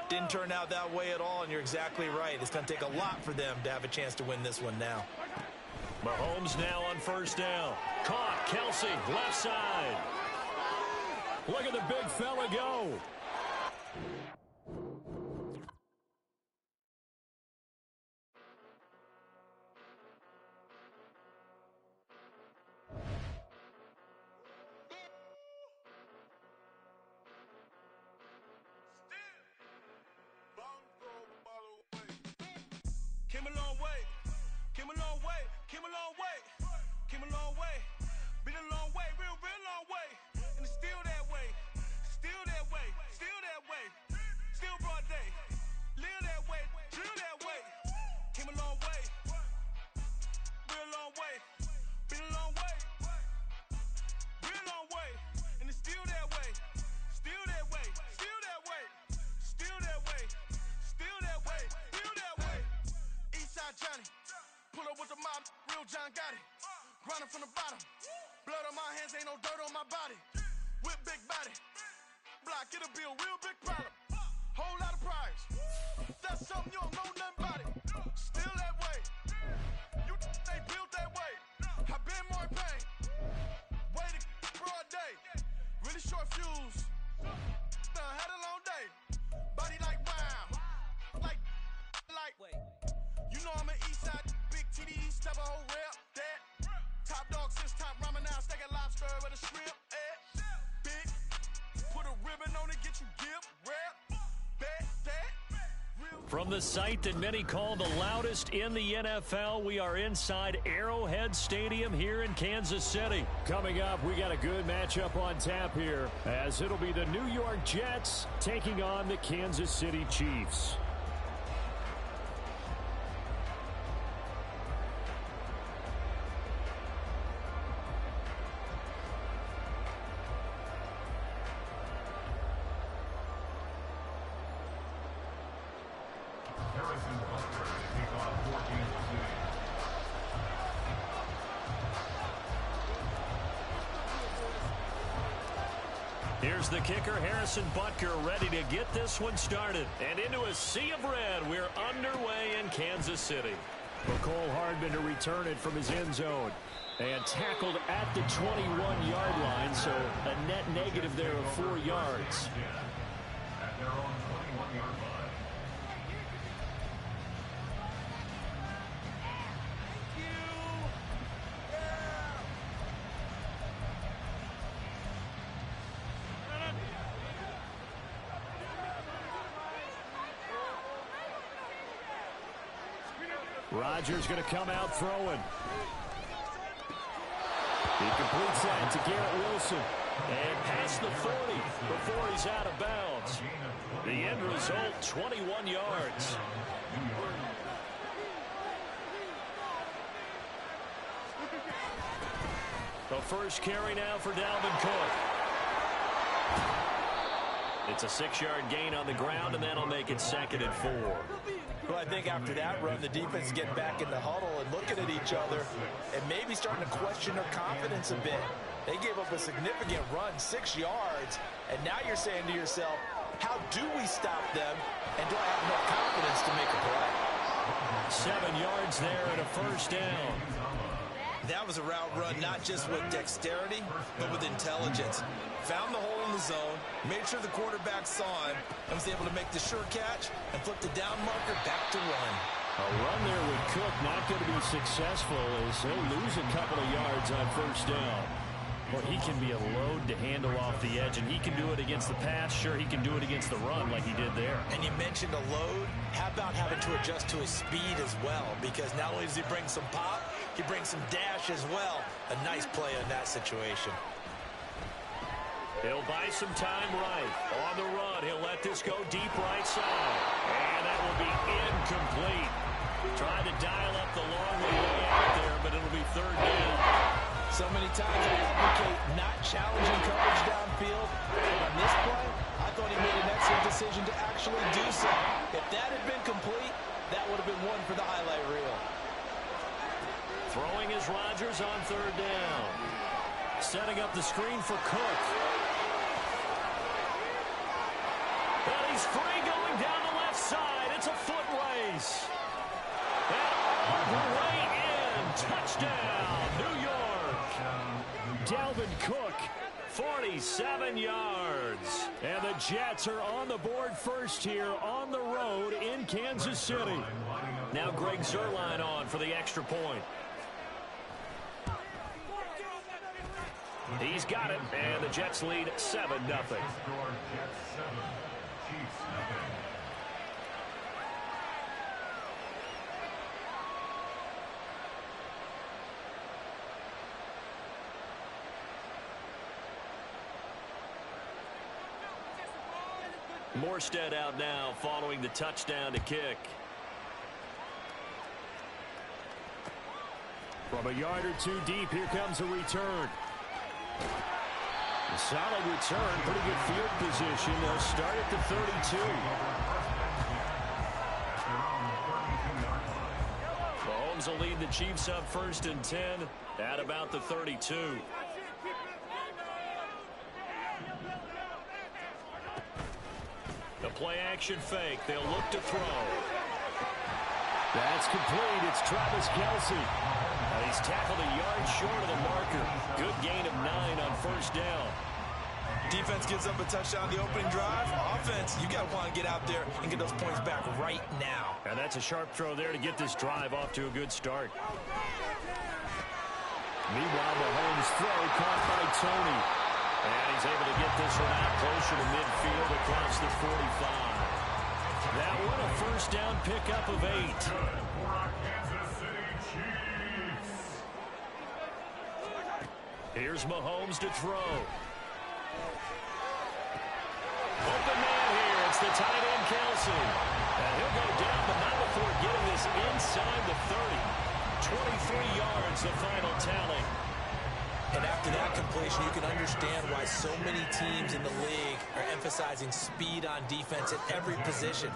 Didn't turn out that way at all, and you're exactly right. It's going to take a lot for them to have a chance to win this one now. Mahomes now on 1st down. Caught. Kelce, left side. Look at the big fella go. Came a long way, came a long way, came a long way, came a long way, been a long way, real long way, and it's still that way, still that way, still that way, still broad day, live that way, drill that way, came a long way, real long way, been a long way, real John Gotti. Grinding from the bottom. Blood on my hands, ain't no dirt on my body. With big body. Block, it'll be a real big problem. Whole lot of prize. That's something you don't know nothing about it. Still that way. You ain't built that way. I been more in pain. Waited for a day. Really short fuse. Had a long day. Body like wow. Like. You know I'm an east side big TD. Step a whole rep. That. Top dog since top ramen now. Steak a lobster with a shrimp. Big. Put a ribbon on it. Get you gift. Rep. Bet that. From the site that many call the loudest in the NFL, we are inside Arrowhead Stadium here in Kansas City. Coming up, we got a good matchup on tap here, as it'll be the New York Jets taking on the Kansas City Chiefs. Here's the kicker, Harrison Butker, ready to get this one started. And into a sea of red, we're underway in Kansas City. McCole Hardman to return it from his end zone. And tackled at the 21-yard line, so a net negative there of 4 yards. At their own 21-yard line. Rodgers going to come out throwing. He completes that to Garrett Wilson. And past the 40 before he's out of bounds. The end result, 21 yards. The first carry now for Dalvin Cook. It's a 6-yard gain on the ground, and that'll make it 2nd and 4. Well, I think after that run, the defense getting back in the huddle and looking at each other and maybe starting to question their confidence a bit. They gave up a significant run, 6 yards, and now you're saying to yourself, how do we stop them, and do I have enough confidence to make a play? 7 yards there and a first down. That was a route run not just with dexterity, but with intelligence. Found the hole in the zone, made sure the quarterback saw him, and was able to make the sure catch and flip the down marker back to run. A run there with Cook not going to be successful as he'll lose a couple of yards on first down. Well, he can be a load to handle off the edge, and he can do it against the pass. Sure, he can do it against the run like he did there. And you mentioned a load. How about having to adjust to his speed as well? Because not only does he bring some pop, he brings some dash as well. A nice play in that situation. He'll buy some time right. On the run, he'll let this go deep right side. And that will be incomplete. Trying to dial up the long way out there, but it'll be 3rd down. So many times I advocate not challenging coverage downfield. And on this play, I thought he made an excellent decision to actually do so. If that had been complete, that would have been one for the highlight reel. Throwing is Rodgers on 3rd down. Setting up the screen for Cook. And he's free going down the left side. It's a foot race. And all the way in. Touchdown, New York. Dalvin Cook, 47 yards. and the Jets are on the board first here on the road in Kansas City. Now Greg Zuerlein on for the extra point. He's got it, and the Jets lead 7-0. Morstead out now following the touchdown to kick. From a yard or two deep, here comes a return. A solid return, pretty good field position. They'll start at the 32. Mahomes Rams will lead the Chiefs up 1st and 10 at about the 32. The play action fake. They'll look to throw. That's complete. It's Travis Kelce. He's tackled a yard short of the marker. Good gain of 9 on 1st down. Defense gives up a touchdown the opening drive. Offense, you got to want to get out there and get those points back right now. And that's a sharp throw there to get this drive off to a good start. Meanwhile, Mahomes' throw caught by Tony. And he's able to get this one out closer to midfield across the 45. That one a 1st down pickup of 8. Here's Mahomes to throw. Open man here. It's the tight end, Kelce. And he'll go down, but not before getting this inside the 30. 23 yards, the final tally. And after that completion, you can understand why so many teams in the league are emphasizing speed on defense at every position.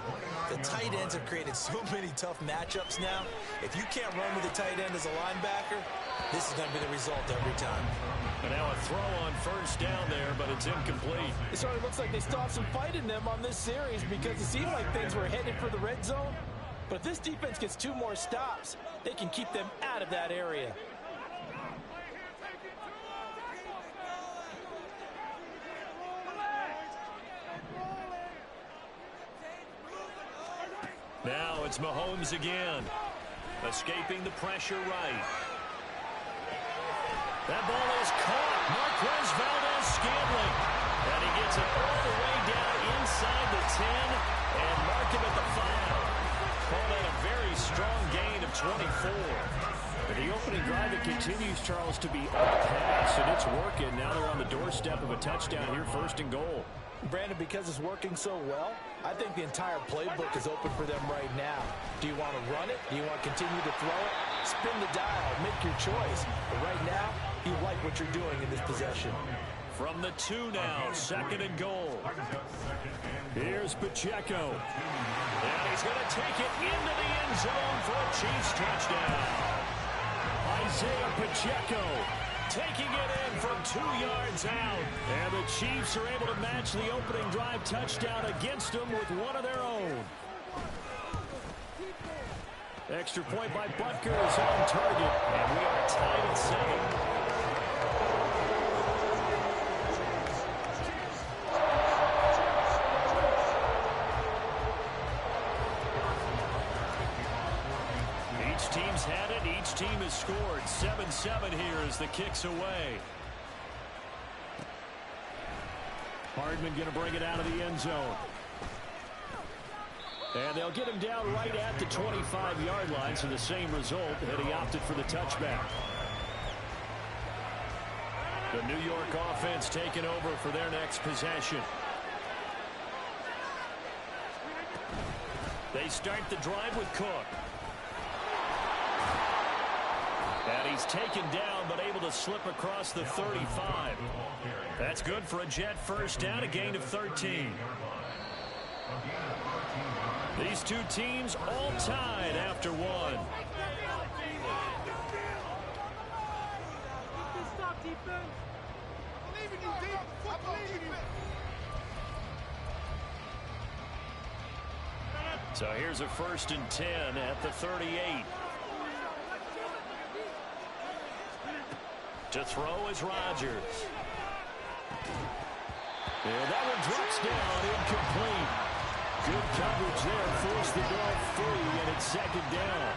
The tight ends have created so many tough matchups now. If you can't run with a tight end as a linebacker, this is going to be the result every time. And now a throw on 1st down there, but it's incomplete. It certainly looks like they still have some fight in them on this series because it seemed like things were headed for the red zone. But if this defense gets 2 more stops, they can keep them out of that area. Now it's Mahomes again. Escaping the pressure right. That ball is caught. Marquez Valdes-Scantling. And he gets it all the way down inside the 10 and mark him at the 5. Called that a very strong gain of 24. But the opening drive, it continues, Charles, to be up pass, and it's working. Now they're on the doorstep of a touchdown here, 1st and goal. Brandon, because it's working so well, I think the entire playbook is open for them right now. Do you want to run it? Do you want to continue to throw it? Spin the dial. Make your choice. But right now, you like what you're doing in this possession. From the 2 now, 2nd and goal. Here's Pacheco. And he's going to take it into the end zone for a Chiefs touchdown. Isaiah Pacheco taking it in from 2 yards out. And the Chiefs are able to match the opening drive touchdown against them with one of their own. Extra point by Butker is on target. And we are tied at 7. Each team's had it. Each team has scored. 7-7 here as the kick's away. Hardman going to bring it out of the end zone. And they'll get him down right at the 25-yard line, so the same result, and he opted for the touchback. The New York offense taking over for their next possession. They start the drive with Cook. And he's taken down, but able to slip across the 35. That's good for a Jet 1st down, a gain of 13. These two teams all tied after 1. So here's a 1st and 10 at the 38. To throw is Rodgers. And that one drops down, incomplete. Good coverage there, forced the ball free, and it's 2nd down.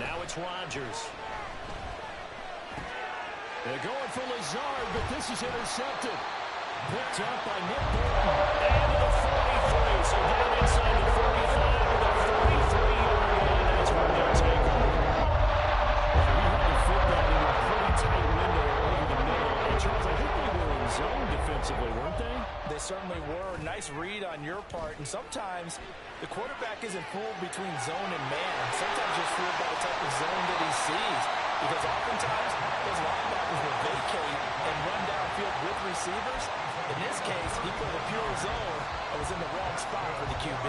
Now it's Rodgers. They're going for Lazard, but this is intercepted. Picked up by Nick Bolton. And to the 43, so down inside the 45 to the 43-yard line. That's where they'll take over. He had to fit that in a pretty tight window over the middle. And Charles, I think they were in zone defensively, weren't they? They certainly were. Nice read on your part. And sometimes the quarterback isn't fooled between zone and man. Sometimes just fooled by the type of zone that he sees. because oftentimes those linebackers will vacate and run downfield with receivers. In this case, he put a pure zone and was in the wrong spot for the QB.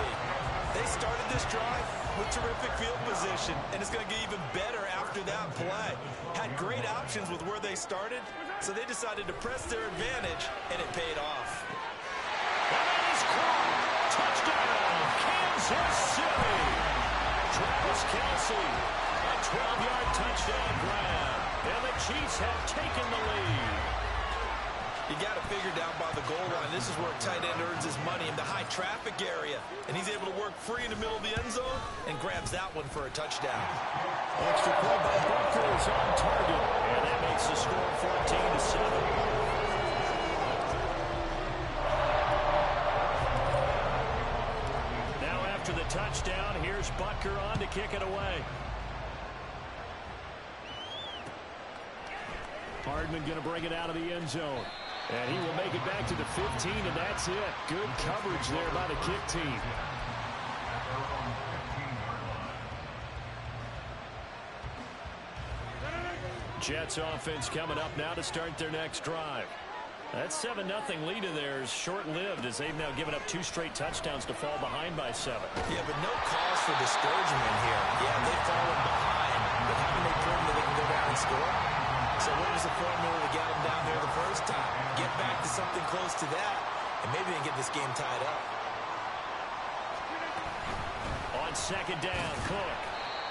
They started this drive with terrific field position, and it's going to get even better after that play. Had great options with where they started, so they decided to press their advantage, and it paid off. That is caught. Touchdown, Kansas City. Travis Kelce, a 12-yard touchdown grab, and the Chiefs have taken the lead. You got to figure down by the goal line. This is where a tight end earns his money in the high traffic area. And he's able to work free in the middle of the end zone and grabs that one for a touchdown. Extra point by Butker is on target. And that makes the score 14-7. Now after the touchdown, here's Butker on to kick it away. Hardman going to bring it out of the end zone. And he will make it back to the 15, and that's it. Good coverage there by the kick team. Jets offense coming up now to start their next drive. That 7-0 lead of theirs short-lived as they've now given up 2 straight touchdowns to fall behind by 7. Yeah, but no cause for discouragement here. Yeah, they've fallen behind, but haven't they proven that they can go back and score? So what was the formula to get them down there the first time? Get back to something close to that, and maybe they can get this game tied up. On second down, Cook.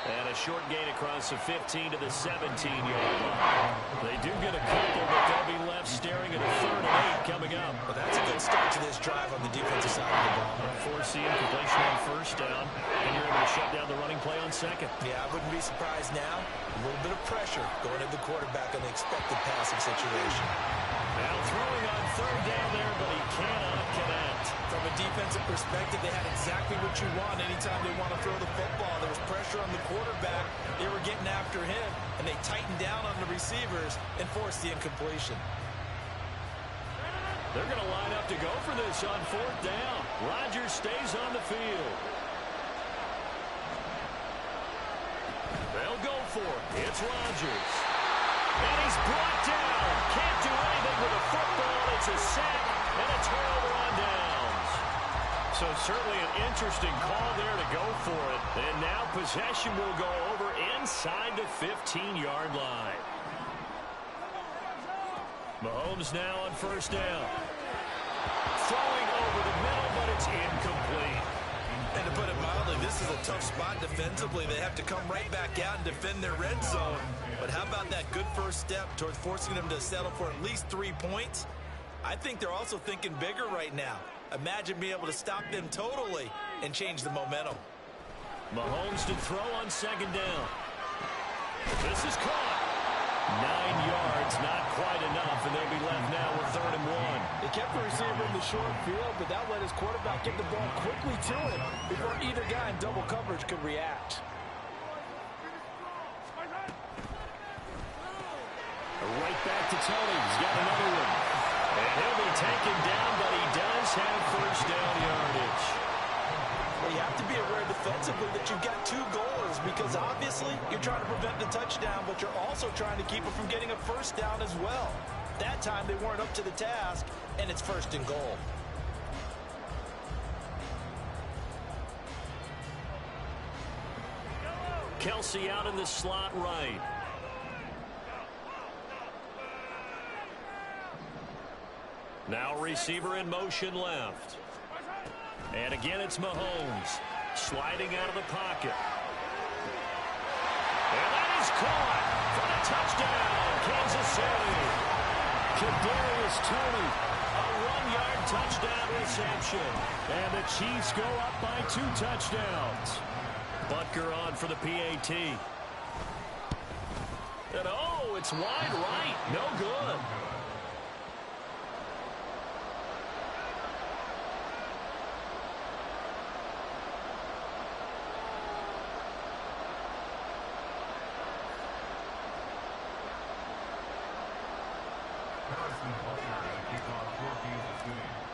And a short gain across the 15 to the 17-yard line. They do get a couple, but they'll be left staring at a 3rd and 8 coming up. Well, that's a good start to this drive on the defensive side of the ball. Force the incompletion on first down, and you're able to shut down the running play on second. Yeah, I wouldn't be surprised now. A little bit of pressure going at the quarterback on the expected passing situation. Now throwing on 3rd down there, but he cannot connect. From a defensive perspective, they had exactly what you want anytime they want to throw the football. There was pressure on the quarterback. They were getting after him, and they tightened down on the receivers and forced the incompletion. They're going to line up to go for this on 4th down. Rodgers stays on the field. They'll go for it. It's Rodgers. And he's brought down. Can't do anything with a football. It's a sack and a turnover on downs. So certainly an interesting call there to go for it. And now possession will go over inside the 15-yard line. Mahomes now on 1st down. Throwing over the middle, but it's incomplete. And to put it mildly, this is a tough spot defensively. They have to come right back out and defend their red zone. But how about that good first step towards forcing them to settle for at least 3 points? I think they're also thinking bigger right now. Imagine being able to stop them totally and change the momentum. Mahomes to throw on 2nd down. This is caught. 9 yards, not quite enough, and they'll be left now with 3rd and 1. They kept the receiver in the short field, but that let his quarterback get the ball quickly to him before either guy in double coverage could react. Right back to Tony. He's got another one. And he'll be taken down, but he does have 1st down yardage. Well, you have to be aware defensively that you've got 2 goals because obviously you're trying to prevent the touchdown, but you're also trying to keep it from getting a 1st down as well. That time they weren't up to the task, and it's 1st and goal. Kelce out in the slot right. Now receiver in motion left. And again it's Mahomes sliding out of the pocket. And that is caught for the touchdown, Kansas City. Kadarius Toney. A 1-yard touchdown reception. And the Chiefs go up by 2 touchdowns. Butker on for the PAT. And oh, it's wide right. No good.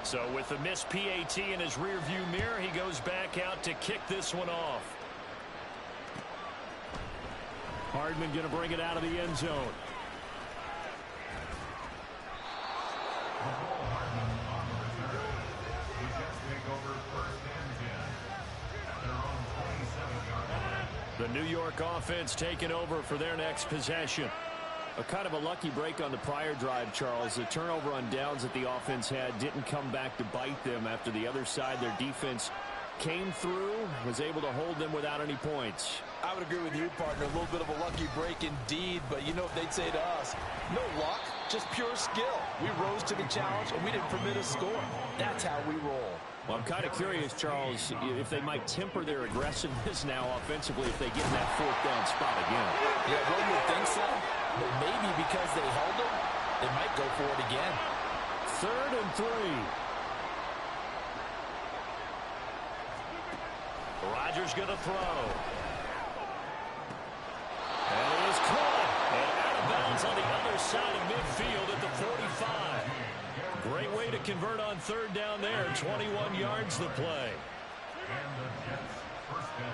So with the missed PAT in his rearview mirror, he goes back out to kick this one off. Hardman going to bring it out of the end zone. Hardman on the return. He just take over first and 10 at their own 27-yard line. The New York offense taking over for their next possession. A kind of a lucky break on the prior drive, Charles. The turnover on downs that the offense had didn't come back to bite them after the other side. Their defense came through, was able to hold them without any points. I would agree with you, partner. A little bit of a lucky break indeed, but you know what they'd say to us? No luck, just pure skill. We rose to the challenge, and we didn't permit a score. That's how we roll. Well, I'm kind of curious, Charles, if they might temper their aggressiveness now offensively if they get in that fourth down spot again. Yeah, one would think so, but maybe because they held them, they might go for it again. 3rd and 3. Rodgers going to throw. And it is caught. And out of bounds on the other side of midfield at the 45. Great way to convert on 3rd down there. 21 yards to play. And the Jets first down.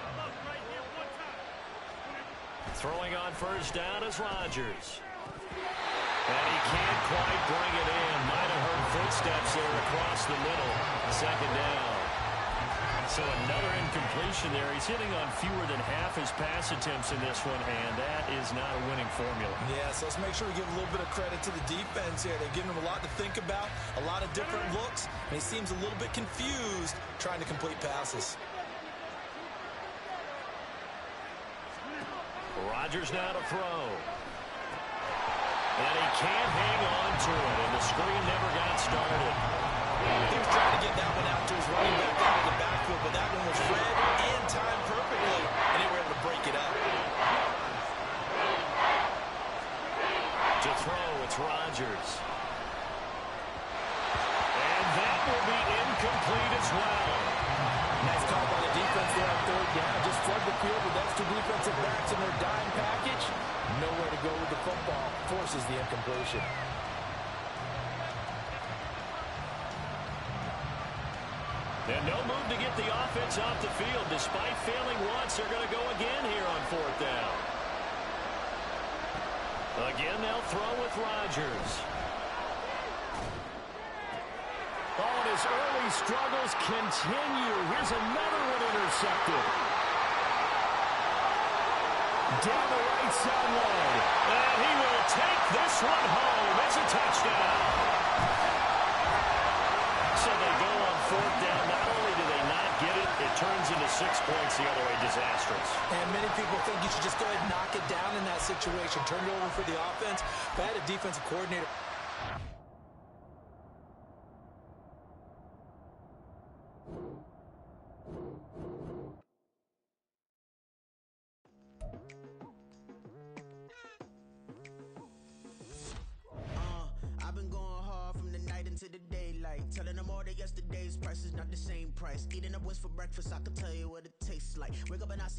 Throwing on 1st down is Rodgers. And he can't quite bring it in. Might have heard footsteps there across the middle. 2nd down. So another incompletion there. He's hitting on fewer than half his pass attempts in this one, and that is not a winning formula. Yeah, so let's make sure we give a little bit of credit to the defense here. They've given him a lot to think about, a lot of different looks, and he seems a little bit confused trying to complete passes. Rodgers now to throw. And he can't hang on to it, and the screen never got started. He was trying to get that one out to his running back out of the backfield, but that one was read and timed perfectly, and they were able to break it up. To throw, it's Rodgers. And that will be incomplete as well. Nice call by the defense there on 3rd down. Just flood the field with extra defensive backs in their dime package. Nowhere to go with the football. Forces the incompletion. And no move to get the offense off the field. Despite failing once, they're going to go again here on 4th down. Again, they'll throw with Rodgers. Oh, and his early struggles continue. Here's another one intercepted. Down the right sideline. And he will take this one home. It's a touchdown. So they go on 4th down. Not only do they not get it, it turns into 6 points the other way. Disastrous. And many people think you should just go ahead and knock it down in that situation. Turn it over for the offense. If I had a defensive coordinator. I've been going hard from the night into the daylight, telling them all that yesterday's price is not the same price. Eating up what's for breakfast, I can tell you what it tastes like. Wake up and I see